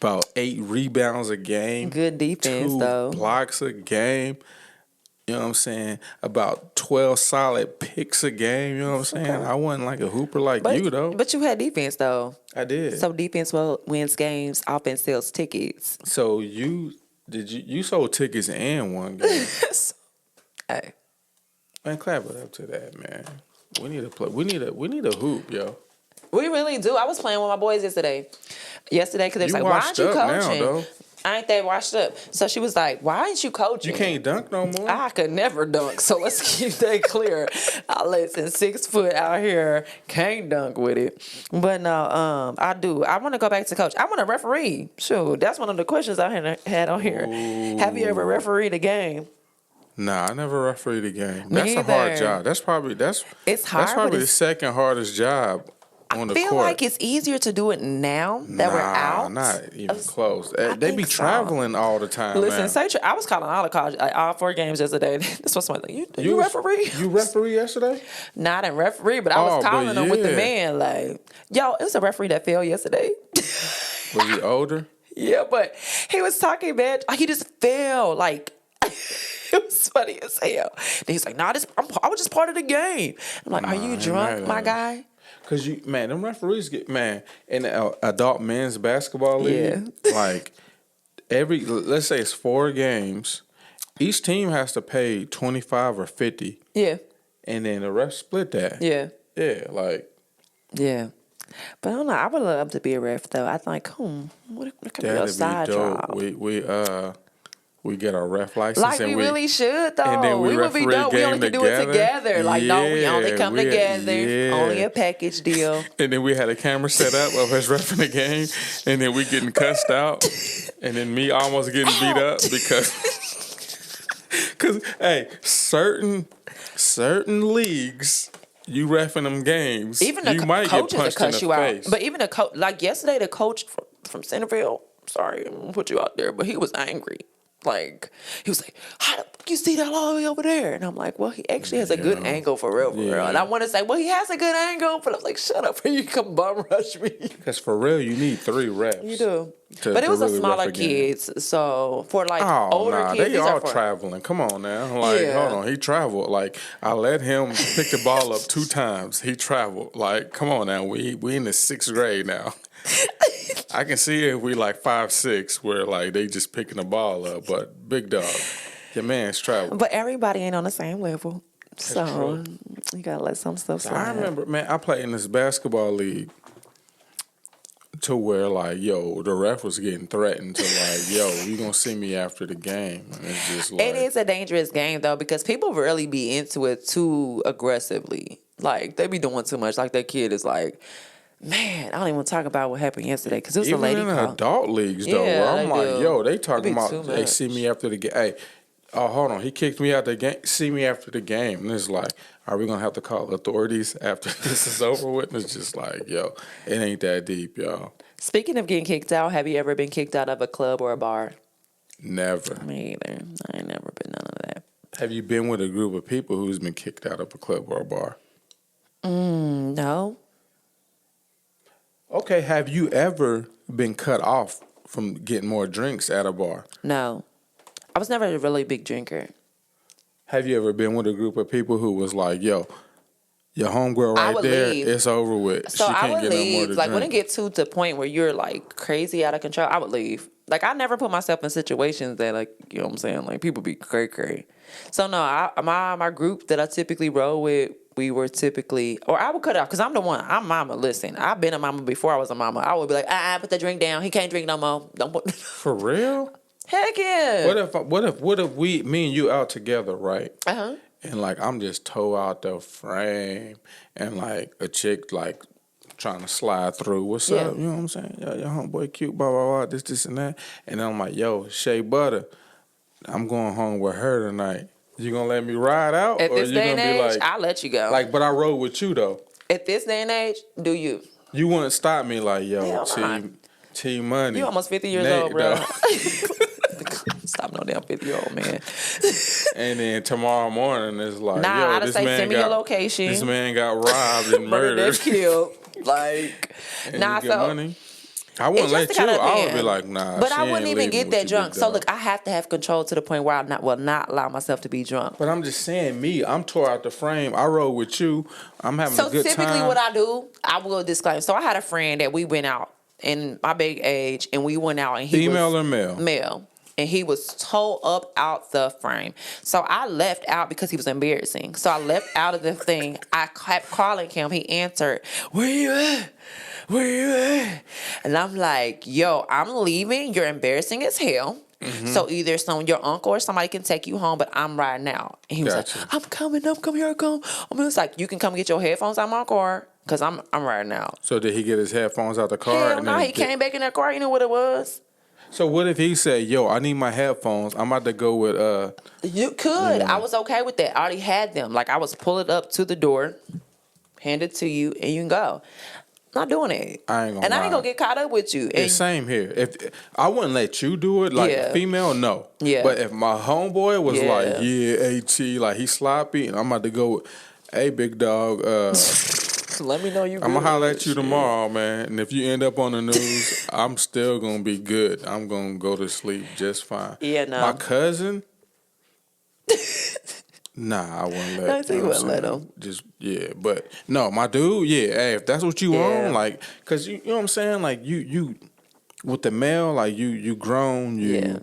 about 8 rebounds a game. Good defense, 2 though. blocks a game. You know what I'm saying? About 12 solid picks a game. You know what I'm saying? I wasn't like a hooper like you, though. But you had defense, though. I did. So defense wins games, offense sells tickets. So you sold tickets and won games. Hey. Man, clap it up to that, man. We need to play. We need a hoop, yo. We really do. I was playing with my boys yesterday because they was You like, "Why aren't washed you up now, coaching?" though. I ain't that washed up. So she was like, "Why ain't you coaching?" You can't dunk no more. I could never dunk, so let's keep that clear. I listen, 6 foot out here can't dunk with it, but no, I do. I want to go back to coach. I want to referee. Sure, that's one of the questions I had on here. Ooh. Have you ever refereed a game? Nah, I never refereed a game. Me That's a hard either. job. It's hard, That's but probably the it's- second hardest job on the I feel court. like it's easier to do it now that we're out. Not even close. I They be think so. traveling all the time. Listen, now. say I was calling all the college, all 4 games yesterday. This was somebody like, you referee? You referee yesterday? Not in referee, but I was Oh, calling but them with the yeah. man like, yo, it was a referee that failed yesterday. Was he older? Yeah, but he was talking bad. He just fell. Like, it was funny as hell. Then he's like, nah, I was just part of the game. I'm like, are you ain't drunk, mad my at guy? Cause them referees get in the adult men's basketball league. Yeah. Like let's say it's 4 games, each team has to pay 25 or 50, Yeah, and then the ref split that. yeah, Yeah. But I don't know. I would love to be a ref though. I think, what could be your That'd side be dope. job? We get our ref license. Like and we really should though. and then we would be referee a dope. We only game could do it together. Like no, we Yeah, only come together. yeah. Only a package deal. And then we had a camera set up of us reffing the game, and then we getting cussed out, and then me almost getting beat up because hey, certain leagues, you reffing them games, Even the you might get coaches will punched in cuss the you face. out. But even the coach, like yesterday, the coach from Centerville. Sorry, I'm gonna put you out there, but he was angry. Like, he was like, how the fuck you see that all the way over there? And I'm like, well, he actually has a good angle for real. And I want to say, well, he has a good angle, but I was like, shut up, or you come bum rush me. Because for real, you need 3 reps. You do. to- But it to was a really smaller ref a game. kids, so for like Oh, older nah, kids, they these all are for traveling. Come on now. Like, Yeah. hold on. He traveled. Like, I let him pick the ball up 2 times. He traveled. Like, come on now. We in the 6th grade now. I can see if we like 5, 6, where like they just picking the ball up. But big dog, your man's traveling. But everybody ain't on the same level, so true. you gotta let some stuff slide. I remember, man, I played in this basketball league. to where like, yo, the ref was getting threatened to like, yo, you gonna see me after the game. And it's just like, It is a dangerous game though because people really be into it too aggressively. Like they be doing too much. Like that kid is like, man, I don't even want to talk about what happened yesterday because it was even a lady in the call. adult leagues though, Yeah, where I'm they like, do. yo, they It talking be about too they see much. me after the game. Hey, oh, hold on, he kicked me out the game. See me after the game, and it's like, are we gonna have to call authorities after this is over with? And it's just like, yo, it ain't that deep, y'all. Speaking of getting kicked out, have you ever been kicked out of a club or a bar? Never. Me either. I ain't never been none of that. Have you been with a group of people who's been kicked out of a club or a bar? No. Okay, have you ever been cut off from getting more drinks at a bar? No. I was never a really big drinker. Have you ever been with a group of people who was like, yo, your homegirl I right would there, leave. it's over with. So she I can't would get no more leave. to Like when it drink. gets to the point where you're like crazy out of control, I would leave. Like I never put myself in situations that like, you know what I'm saying? Like people be cray. So no, my group that I typically roll with, we were typically, or I would cut out because I'm the one. I'm mama. Listen, I've been a mama before I was a mama. I would be like, put the drink down. He can't drink no more. Don't put. For real? Heck yeah. What if me and you out together, right? Uh-huh. And like I'm just toe out the frame, and like a chick like trying to slide through. What's Yeah. up? You know what I'm saying? Yo, your homeboy cute, blah blah blah. This and that. And then I'm like, yo, Shea Butter, I'm going home with her tonight. You gonna let me ride out, At or this you day gonna and be age, like, I'll let you go. like? But I rode with you though. At this day and age, do you? You wouldn't stop me like, yo, Hell nah. T Money. You almost 50 years Nate, old, bro. though. Stop no damn 50-year-old man. And then tomorrow morning it's like, Nah, yo, I'd this say man send me your location. This man got robbed and Murdered murdered. and killed. Like, And nah, you get so money. I wouldn't it let just you. kinda I would be depend. like, nah. But she I wouldn't ain't even leaving get with that you, drunk. big So dog. look, I have to have control to the point where I will not allow myself to be drunk. But I'm just saying, me, I'm tore out the frame. I rode with you. I'm having So a good time. typically what I do, I will disclaim. So I had a friend that we went out in my big age and we went out and he Female was or male? Male. And he was towed up out the frame. So I left out because he was embarrassing. So I left out of the thing. I kept calling him. He answered, "Where you at? Where you at?" And I'm like, yo, I'm leaving. You're embarrassing as hell. So either your uncle or somebody can take you home, but I'm riding out. And he was Gotcha. like, I'm coming, here I come. I mean, it's like, you can come get your headphones out of my car because I'm riding out. So did he get his headphones out the car? Hell no, he came back in that car. You knew what it was. So what if he said, yo, I need my headphones. I'm about to go with You could. I was okay with that. I already had them. Like I was pull it up to the door, hand it to you, and you can go. Not doing it. I ain't gonna and I lie. ain't gonna get caught up with you. the And same here. If I wouldn't let you do it, like Yeah. female, no. Yeah. But if my homeboy was Yeah. like, yeah, AT, like he's sloppy, and I'm about to go with, hey, big dog, let me know you. I'm gonna good holler with at you shit. tomorrow, man. And if you end up on the news, I'm still gonna be good. I'm gonna go to sleep just fine. Yeah, no. My cousin, nah, I wouldn't let. No, so you know what wouldn't I'm let saying? him. Just yeah, but no, my dude, yeah. Hey, if that's what you Yeah. want, like, cause you know what I'm saying, like you with the male, like you grown, you. Yeah.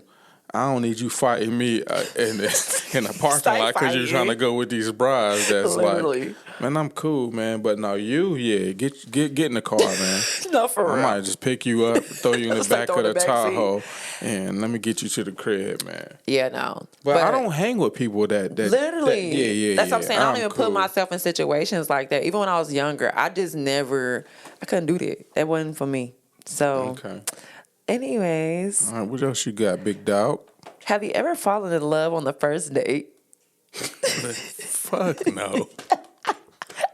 I don't need you fighting me in the parking Stay lot because you're trying to fighting. go with these brides. That's Literally. like, man, I'm cool, man. But no, get in the car, man. No, for I real. might just pick you up, throw you in the Just like back throw of in the the back seat. Tahoe, and let me get you to the crib, man. Yeah, no. But I don't hang with people that Literally. yeah. That's what I'm saying. I don't even cool. put myself in situations like that. Even when I was younger, I couldn't do that. That wasn't for me. So, Okay. anyways, All right, what else you got, big dog? have you ever fallen in love on the first date? Fuck no.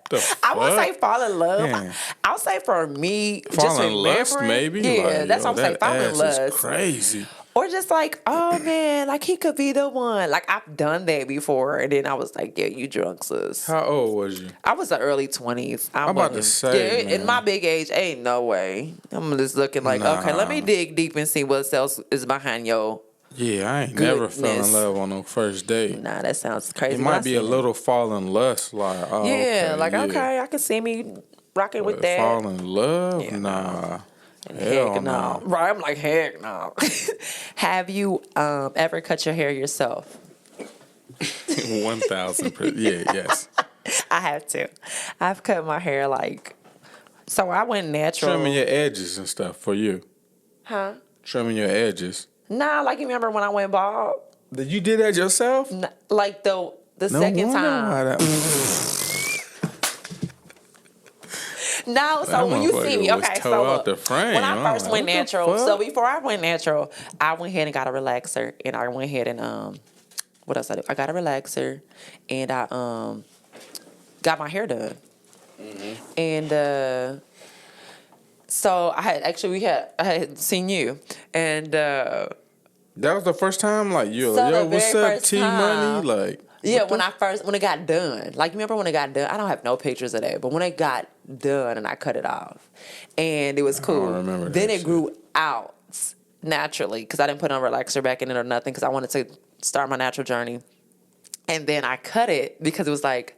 The fuck? I wouldn't say fall in love. Yeah. I'll say for me, just Fall in lust, remembering. maybe. Yeah, Like, that's yo, what I'm saying. that Fall in ass is lust. crazy. Or just like, oh man, like he could be the one. Like I've done that before, and then I was like, yeah, you drunk, sis. How old was you? I was the early 20s. I'm about to wasn't- say, in man. my big age, ain't no way. I'm just looking like, okay, let me dig deep and see what else is behind yo. Yeah, I ain't never fell in Goodness. love on no first date. Nah, that sounds crazy. It but might I be a seen it. little fall in lust, like oh, Yeah, okay, okay, I can see me rocking with But that. fall in love, Yeah, nah. And Hell heck no. no. Right, I'm like, heck no. Have you ever cut your hair yourself? 1,000%. Yeah, yes. I have to. I've cut my hair like So I went natural. Trimming your edges and stuff for you. Huh? Trimming your edges. Nah, like you remember when I went bald? You did that yourself? Like the No second wonder time. why that. No, so when you see me, motherfucker was okay, toe so out the frame. when I I'm first like, went what the natural, fuck? so before I went natural, I went ahead and got a relaxer, and I went ahead and what else I did? I got a relaxer, and I got my hair done, and so I had seen you, and That was the first time, like, yo, So the what's very up, first T Money? time- Like, yeah, when it got done. Like, remember when it got done? I don't have no pictures of that, but when it got done and I cut it off, and it was cool. remember Then that it shit. grew out naturally because I didn't put on relaxer back in it or nothing because I wanted to start my natural journey. And then I cut it because it was like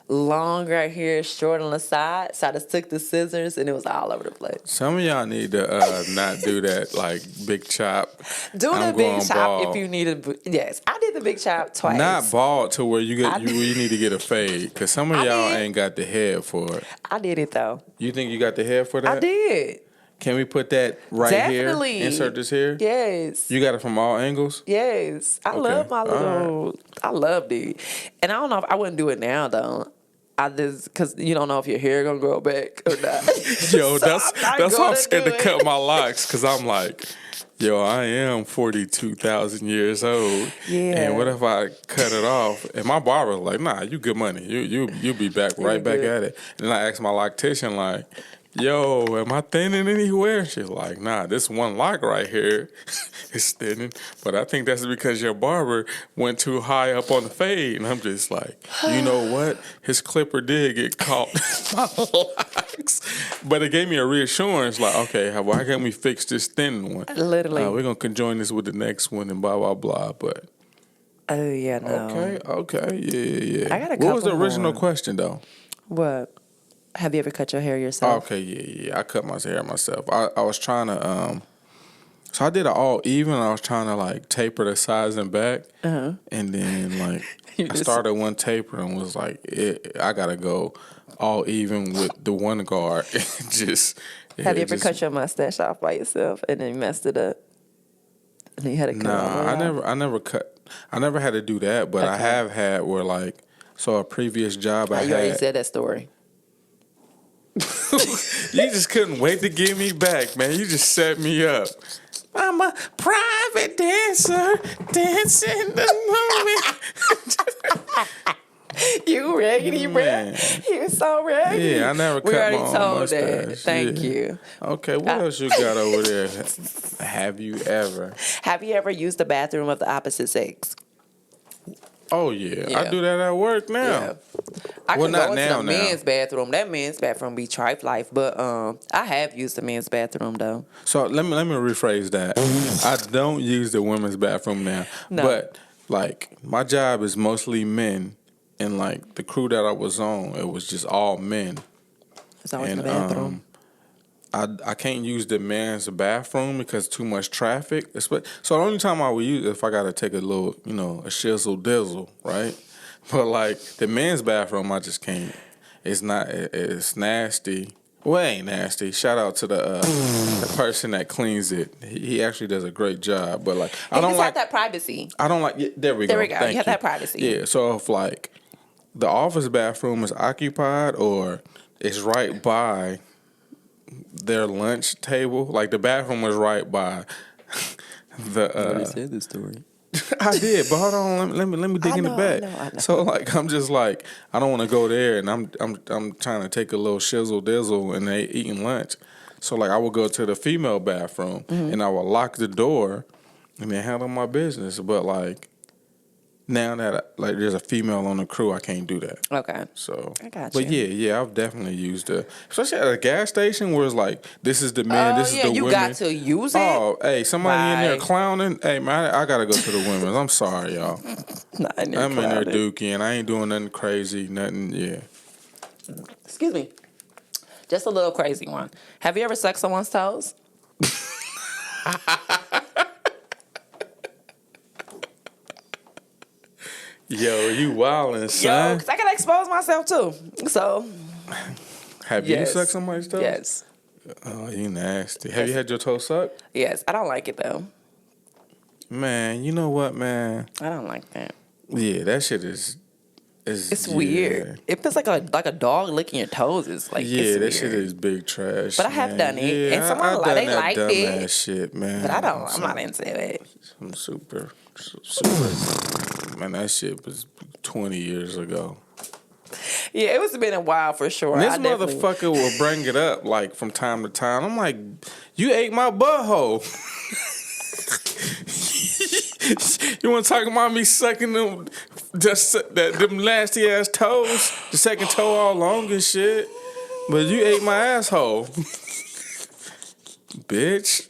long right here, short on the side. So I just took the scissors and it was all over the place. some of y'all need to not do that, like, big chop. Do the I'm big going chop bald. if you need it. Yes, I did the big chop twice. Not bald to where you I get you need to get a fade, because some of I y'all did. ain't got the head for it. I did it though. You think you got the head for that? I did. Can we put that right Definitely. here? Insert this here? Yes. You got it from all angles? Yes. I Okay. love my All little. I loved it. And I don't know if I wouldn't do it now though. I just because you don't know if your hair gonna grow back or not. Yo, So that's I'm not why I'm gonna scared do to it. cut my locks, because I'm like, yo, I am 42,000 years old. Yeah. And what if I cut it off? And my barber's like, nah, you good money. You be back right back good. at it. And I asked my loctician, like, yo, am I thinning anywhere? She's like, nah, this one lock right here is thinning. But I think that's because your barber went too high up on the fade. And I'm just like, you know what? His clipper did get caught in my locks. But it gave me a reassurance, like, okay, why can't we fix this thin one? Literally. We're going to conjoin this with the next one and blah, blah, blah. But, Oh yeah, no. okay, yeah. I got a What was the couple original more. question, though? What? Have you ever cut your hair yourself? Okay, yeah. I cut my hair myself. I was trying to, so I did it all even. I was trying to like taper the sides and back, and then like You I just- started one taper and was like, I gotta go all even with the one guard. Just Have you ever cut your mustache off by yourself and then messed it up? And then you had to cut it all the way off? I never cut. I never had to do that, but I Okay. have had where like, so a previous job I You already had. said that story. You just couldn't wait to get me back, man. You just set me up. I'm a private dancer, dancing the moment. You raggedy, Man. bruh. You so raggedy. Yeah, I never We cut already my own told that. mustache. Thank Yeah. you. Okay, what else you got over there? Have you ever? Have you ever used the bathroom of the opposite sex? Oh yeah, Yeah. I do that at work now. I Well, can not go into now, the now. men's bathroom. That men's bathroom be trife life, but I have used the men's bathroom though. So let me rephrase that. I don't use the women's bathroom now, No. but like my job is mostly men, and like the crew that I was on, it was just all men. It's always in And the bathroom. I can't use the men's bathroom because too much traffic. So the only time I would use it if I gotta take a little, a shizzle dizzle, right? But like the men's bathroom, I just can't. It's not. It's nasty. Well, it ain't nasty. Shout out to the person that cleans it. He actually does a great job. But like, I You don't just like. have that privacy. I don't like. Yeah, there we go. There we go. Thank You have that privacy. Yeah. So if like the office bathroom is occupied or it's right by their lunch table, like the bathroom was right by the. said this story. I did, but hold on. Let me dig I in the know, back. I know. So like, I'm just like, I don't want to go there, and I'm trying to take a little shizzle dizzle, and they eating lunch. So like, I would go to the female bathroom, and I would lock the door, and then handle my business. But like, now that like there's a female on the crew, I can't do that. Okay. So, I got but you. yeah, I've definitely used it, especially at a gas station where it's like, this is the men, this is the you women. got to use it. Oh, hey, somebody in there Right. clowning. Hey, man, I gotta go to the women's. I'm sorry, y'all. Not in there I'm in there clowning. dookie, and I ain't doing nothing crazy, nothing. Yeah. Excuse me. Just a little crazy one. Have you ever sucked someone's toes? Yo, you wildin', Yo, son. because I gotta expose myself too. So Have you sucked somebody's toes? Yes. Oh, you nasty. Have you had your toe sucked? Yes. I don't like it though. Man, you know what, man? I don't like that. Yeah, that shit is It's weird. It feels like a dog licking your toes. It's like Yeah, it's that weird. shit is big trash. But I have done it, Yeah, and someone they liked it. Dumbass shit, man. But I'm not into it. I'm super. Man, that shit was 20 years ago. Yeah, it was been a while for sure. And this motherfucker will bring it up like from time to time. I'm like, you ate my butthole. You want to talk about me sucking them nasty ass toes? The second toe all long and shit. But you ate my asshole. Bitch.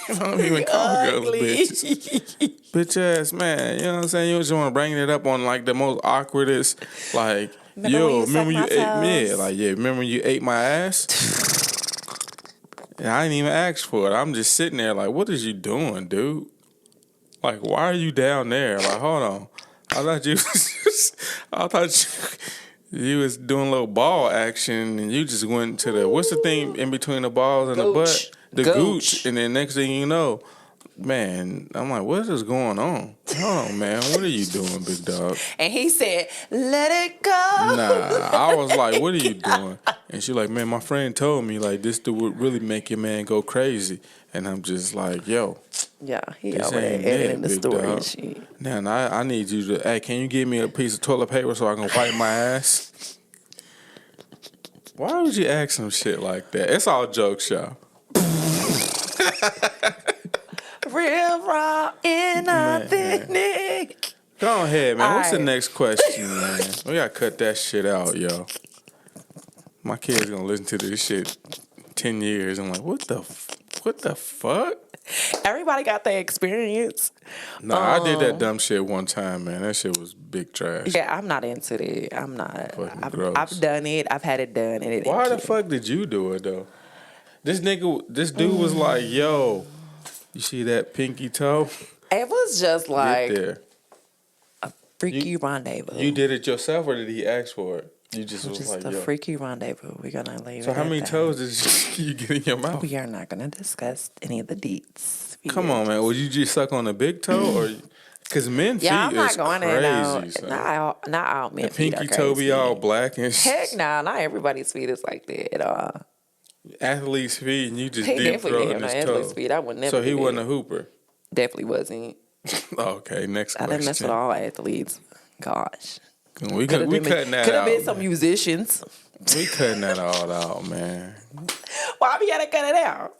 I don't even call girls bitches. Bitch ass man. You know what I'm saying? You just want to bring it up on like the most awkwardest, like, remember you ate me? Like, remember you ate my ass? Yeah, I didn't even ask for it. I'm just sitting there like, what is you doing, dude? Like, why are you down there? Like, hold on. I thought you was doing a little ball action and you just went to the, what's the thing in between the balls and the butt? The gooch. And then next thing you know, man, I'm like, what is going on? Hold on, man. What are you doing, big dog? And he said, let it go. Nah, I was like, what are you doing? And she like, man, my friend told me, like, this dude would really make your man go crazy. And I'm just like, yo. Yeah, he over there editing the story and shit. Now, I need you to, hey, can you give me a piece of toilet paper so I can wipe my ass? Why would you ask some shit like that? It's all jokes, y'all. Real raw and authentic. Go ahead, man. All What's the right. next question, man? We gotta cut that shit out, yo. My kid's gonna listen to this shit 10 years. I'm like, what the fuck? Everybody got their experience. Nah, I did that dumb shit one time, man. That shit was big trash. Yeah, I'm not into it. I'm not. Gross. I've done it. I've had it done. And it Why the fuck did you do it, though? This dude was like, yo, you see that pinky toe? It was just like Get there. a freaky rendezvous. You did it yourself or did he ask for it? You just was like, a yo. freaky rendezvous. We're gonna leave So it how at many that. toes did you get in your mouth? We are not gonna discuss any of the deets. Come on, man. Would you just suck on a big toe or? Because men feet Yeah, I'm not is going crazy. there. Son. Not all men The feet pinky are toe crazy. be all black and Heck no, not everybody's feet is like that at all. athlete's feet, and you just He deep definitely throating didn't have his no toe. athlete's feet. I would never. So he do wasn't that. a hooper. Definitely wasn't. Okay, next I question. didn't mess with all athletes. Gosh. We cutting that Could have out. been some man. musicians. We cutting that all out, man. Why we gotta cut it out?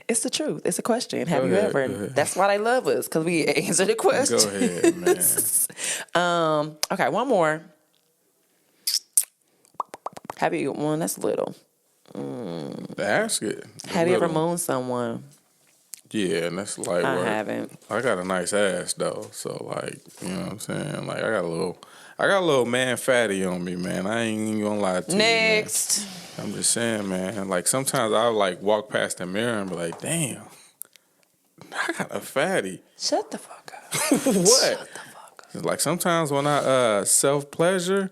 It's the truth. It's a question. Have Go you ahead, ever? go ahead. That's why they love us, because we answer the question. Go ahead, man. Okay, one more. Have you? One that's little. Ask it. Have you ever Little. mooned someone? Yeah, and that's light I work. haven't. I got a nice ass though, so like, you know what I'm saying? Like, I got a little man fatty on me, man. I ain't even gonna lie to you. Next. Man. I'm just saying, man. Like sometimes I'll like walk past the mirror and be like, damn, I got a fatty. Shut the fuck up. What? Shut the fuck up. Like sometimes when I self pleasure,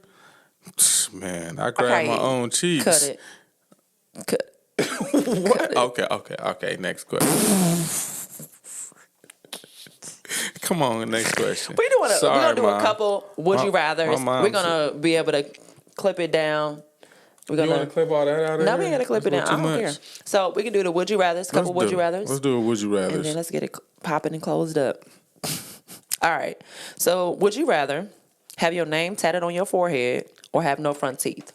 man, I grab Okay, my own cheeks. Cut it. Cut. What? Okay. Next question. Come on, next question. We're gonna do Mom. a couple would you rather. my mom We're gonna be able to clip it down. We're You gonna want to clip all that out of No, here? we ain't gonna clip it That's down. I too don't much. care. So we can do the would you rather's, couple would you rather's. Let's do a would you And then rather. let's get it popping and closed up. All right. So would you rather have your name tatted on your forehead or have no front teeth?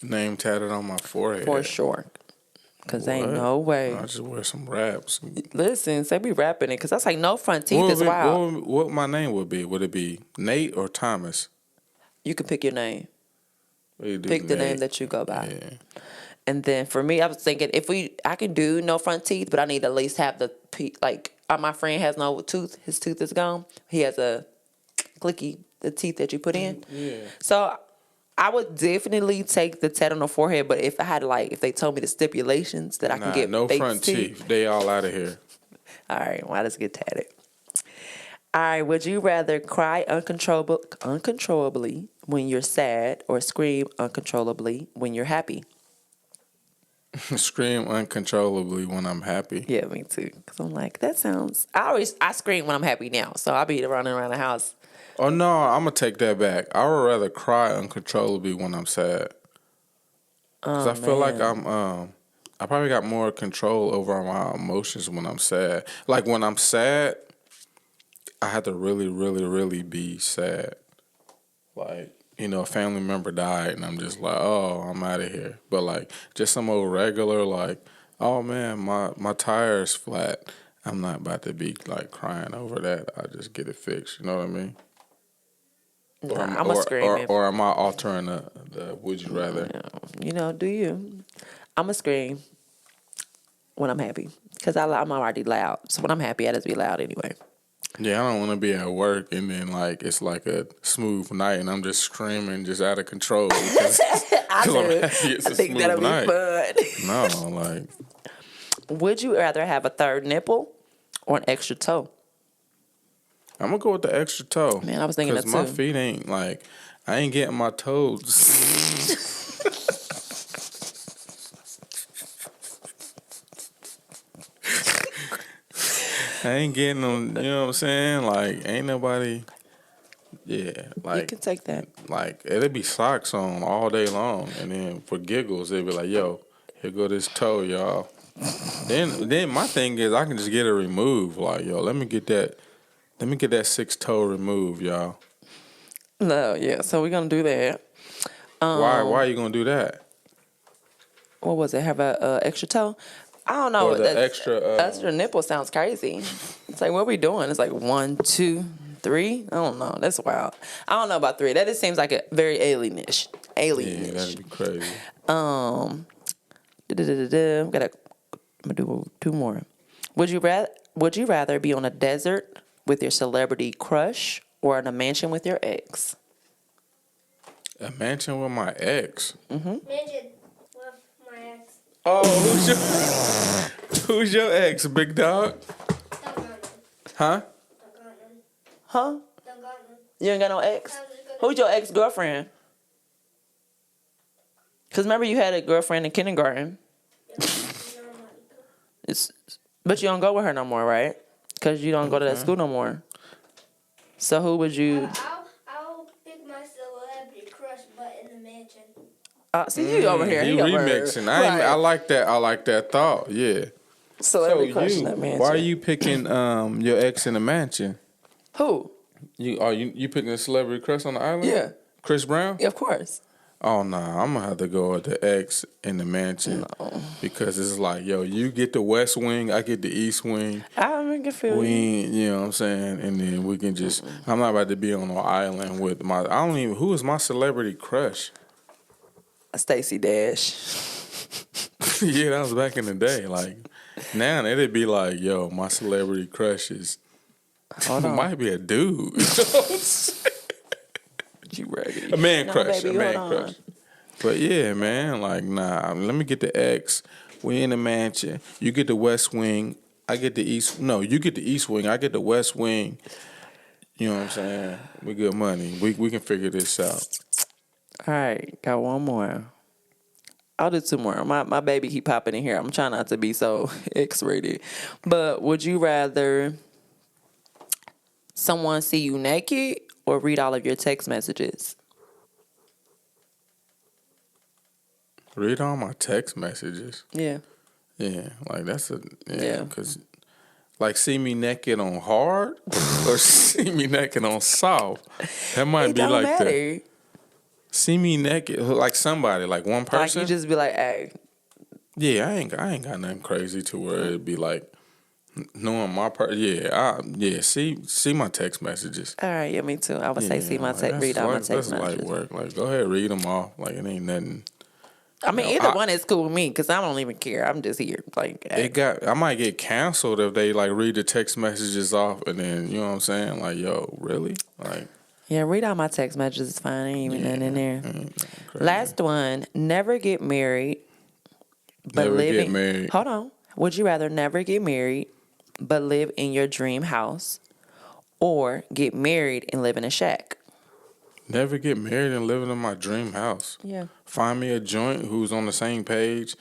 Name tatted on my forehead. For sure. Because ain't What? no way. I just wear some wraps. Listen, say we rapping it because that's like no front teeth is wild. What my name would be? Would it be Nate or Thomas? You can pick your name. What do you do, Pick the name Nate? that you go by. Yeah. And then for me, I was thinking I can do no front teeth, but I need to at least have the my friend has no tooth. His tooth is gone. He has a clicky, the teeth that you put in. Yeah. So I would definitely take the tat on the forehead. But if I had if they told me the stipulations that I can get no fake front teeth. They all out of here. All right, why does it get tatted? All right, would you rather cry uncontrollably when you're sad or scream uncontrollably when you're happy? Scream uncontrollably when I'm happy. Yeah, me too. Because I'm like, that sounds. I scream when I'm happy now, so I'll be running around the house. Oh no, I'm gonna take that back. I would rather cry uncontrollably when I'm sad. Cause I feel like I probably got more control over my emotions when I'm sad. Like when I'm sad, I have to really, really, really be sad. Like, a family member died and I'm just like, oh, I'm out of here. But like just some old regular, like, oh man, my tire's flat. I'm not about to be like crying over that. I just get it fixed. You know what I mean? Nah, I'm a scream. Or am I altering the would you rather? Do you? I'm a scream when I'm happy because I'm already loud. So when I'm happy, I just be loud anyway. Yeah, I don't want to be at work and then like it's like a smooth night and I'm just screaming just out of control because I I'm happy it's I a think smooth that'll night. be fun. No, like Would you rather have a third nipple or an extra toe? I'm gonna go with the extra toe. Man, I was thinking that because my too. feet ain't like I ain't getting my toes. I ain't getting them. You know what I'm saying? Like ain't nobody. Yeah, You like can take that. like it'd be socks on all day long, and then for giggles they'd be like, "Yo, here go this toe, y'all." Then my thing is I can just get it removed. Like, yo, let me get that 6 toe removed, y'all. No, yeah. So we're gonna do that. Why are you gonna do that? What was it? Have a extra toe? I don't know. Or the That extra nipple sounds crazy. It's like, what are we doing? It's like 1, 2, 3. I don't know. That's wild. I don't know about 3. That just seems like a very alienish. Yeah, that'd be crazy. I'm gonna do 2 more. Would you rather be on a desert with your celebrity crush or in a mansion with your ex? A mansion with my ex. Mention with my ex. Oh, who's your ex, big dog? Don't got none. Huh? Don't got none. Huh? Don't got none. You ain't got no ex? I'm just gonna- Who's your ex-girlfriend? Because remember you had a girlfriend in kindergarten. But you don't go with her no more, right? Because you don't go to that school no more. So who would you... I'll pick my celebrity crush, but in the mansion. See, you over here. He over remixing. Right. I like that. I like that thought. Yeah. Celebrity crush in that mansion. Why are you picking your ex in the mansion? Who? You picking a celebrity crush on the island? Yeah. Chris Brown? Yeah, of course. Oh nah, I'm gonna have to go with the ex in the mansion because it's like, yo, you get the west wing, I get the east wing. I make it feel You know what I'm saying, and then we can just. I'm not about to be on an island with my. I don't even. Who is my celebrity crush? Stacey Dash. Yeah, that was back in the day. Like now, it'd be like, yo, my celebrity crush is. Might be a dude. You ready? A man crush. Baby, A man hold on. crush. But yeah, man, like nah. Let me get the X. We in the mansion. You get the west wing. I get the east. No, you get the east wing. I get the west wing. You know what I'm saying? We good money. We can figure this out. All right, got one more. I'll do 2 more. My baby keep popping in here. I'm trying not to be so X-rated. But would you rather someone see you naked or read all of your text messages? Read all my text messages. Yeah. Yeah, like that's a Yeah. Cause like see me naked on hard or see me naked on soft. That might It be don't like matter. the see me naked like somebody like one Like person. you just be like, hey. Yeah, I ain't got nothing crazy to where it'd be like knowing my see my text messages. All right, yeah, me too. I would say see my like, text, read all my text that's messages. light work. Like go ahead, read them off. Like it ain't nothing. I mean, either one is cool with me because I don't even care. I'm just here. Like, hey. I might get canceled if they like read the text messages off and then you know what I'm saying? Like, yo, really? Like Yeah, read all my text messages. It's fine. Ain't even nothing in there. crazy. Last one. Never get married, but Never live get in. married. Hold on. Would you rather never get married, but live in your dream house, or get married and live in a shack? Never get married and living in my dream house. Yeah. Find me a joint who's on the same page.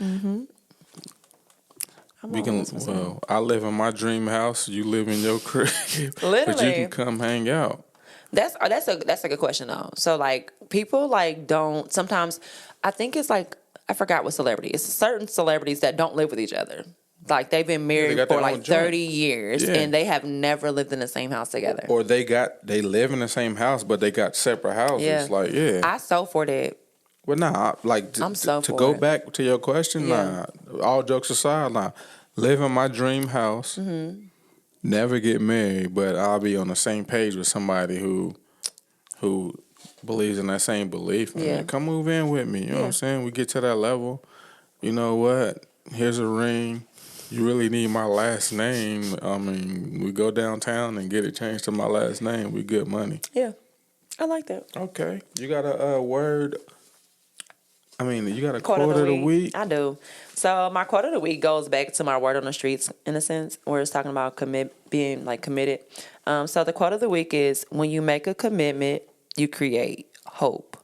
We can. Well, I live in my dream house. You live in your crib. But you Literally. can come hang out. That's a good question though. So like people like don't sometimes. I think it's like I forgot what celebrity. It's certain celebrities that don't live with each other. Like they've been married got for their like own joint. 30 years Yeah. and they have never lived in the same house together. Or they live in the same house, but they got separate houses. Yeah. Like, yeah. I so for that. Well, nah, like I'm so to for go it. back to your question, Yeah. nah. All jokes aside, nah. Live in my dream house. Mm-hmm. Never get married, but I'll be on the same page with somebody who believes in that same belief. I Yeah. mean, come move in with me. You know what I'm saying? We get to that level. You know what? Here's a ring. You really need my last name. I mean, we go downtown and get it changed to my last name. We good money. Yeah. I like that. Okay. You got a word. I mean, you got a Quote quote of the week. I do. So my quote of the week goes back to my word on the streets in a sense, where it's talking about being like committed. So the quote of the week is: when you make a commitment, you create hope.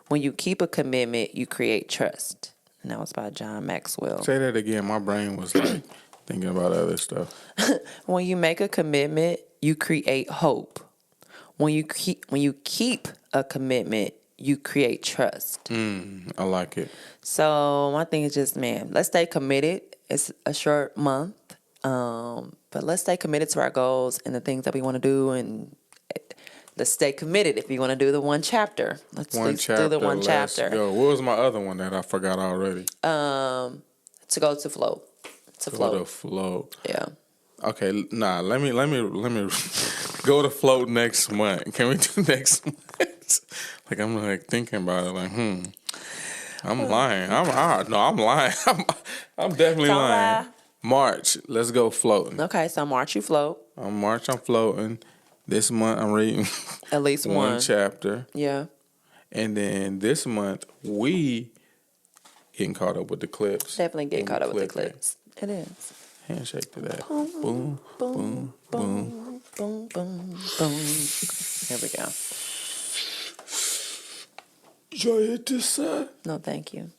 When you keep a commitment, you create trust. And that was by John Maxwell. Say that again. My brain was like thinking about other stuff. When you make a commitment, you create hope. When you keep a commitment, you create trust. I like it. So my thing is just, man, let's stay committed. It's a short month, but let's stay committed to our goals and the things that we want to do, and let's stay committed. If you want to do the one chapter, let's do the one chapter. Go. What was my other one that I forgot already? To go to float. To Go float. to float. Yeah. Okay, nah. Let me go to float next month. Can we do next month? Like I'm like thinking about it. Like I'm lying. I'm lying. I'm definitely Don't lying. lie. March. Let's go floating. Okay, so March you float. On March I'm floating. This month I'm reading At least one chapter. Yeah. And then this month we getting caught up with the clips. Definitely get And caught up with the clipping. clips. It is. Handshake to that. Boom, boom, boom. Boom, boom, boom. Here we go. Y'all hit this son? No, thank you.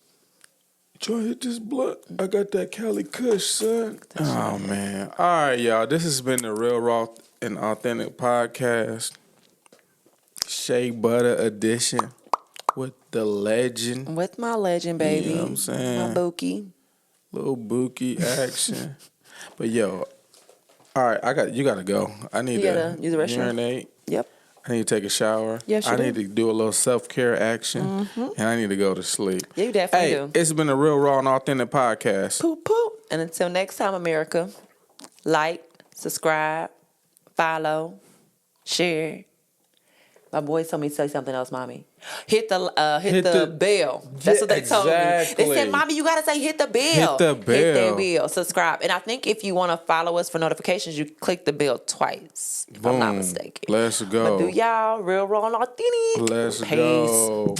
Y'all hit this blunt? I got that Cali Kush, son. Oh, man. All right, y'all. This has been the Real Raw and Authentic Podcast. Shea Butter Edition with the legend. With my legend, baby. You know what I'm saying? My bookie. Little bookie action. But, yo, all right, you got to go. I need to use the restroom? urinate. Yep. I need to take a shower. Yes, you I do. need to do a little self-care action. And I need to go to sleep. Yeah, you definitely Hey, do. it's been a Real Raw and Authentic Podcast. Poop, poop. And until next time, America, like, subscribe, follow, share. My boy told me to say something else, Mommy. Hit the bell. That's what they told me. Exactly. They said, Mommy, you got to say hit the bell. Hit the bell. Hit that bell. Subscribe. And I think if you want to follow us for notifications, you click the bell twice, if I'm not Boom. mistaken. Let's go. But do y'all, Real Raw and Authentic. Let's Peace. go.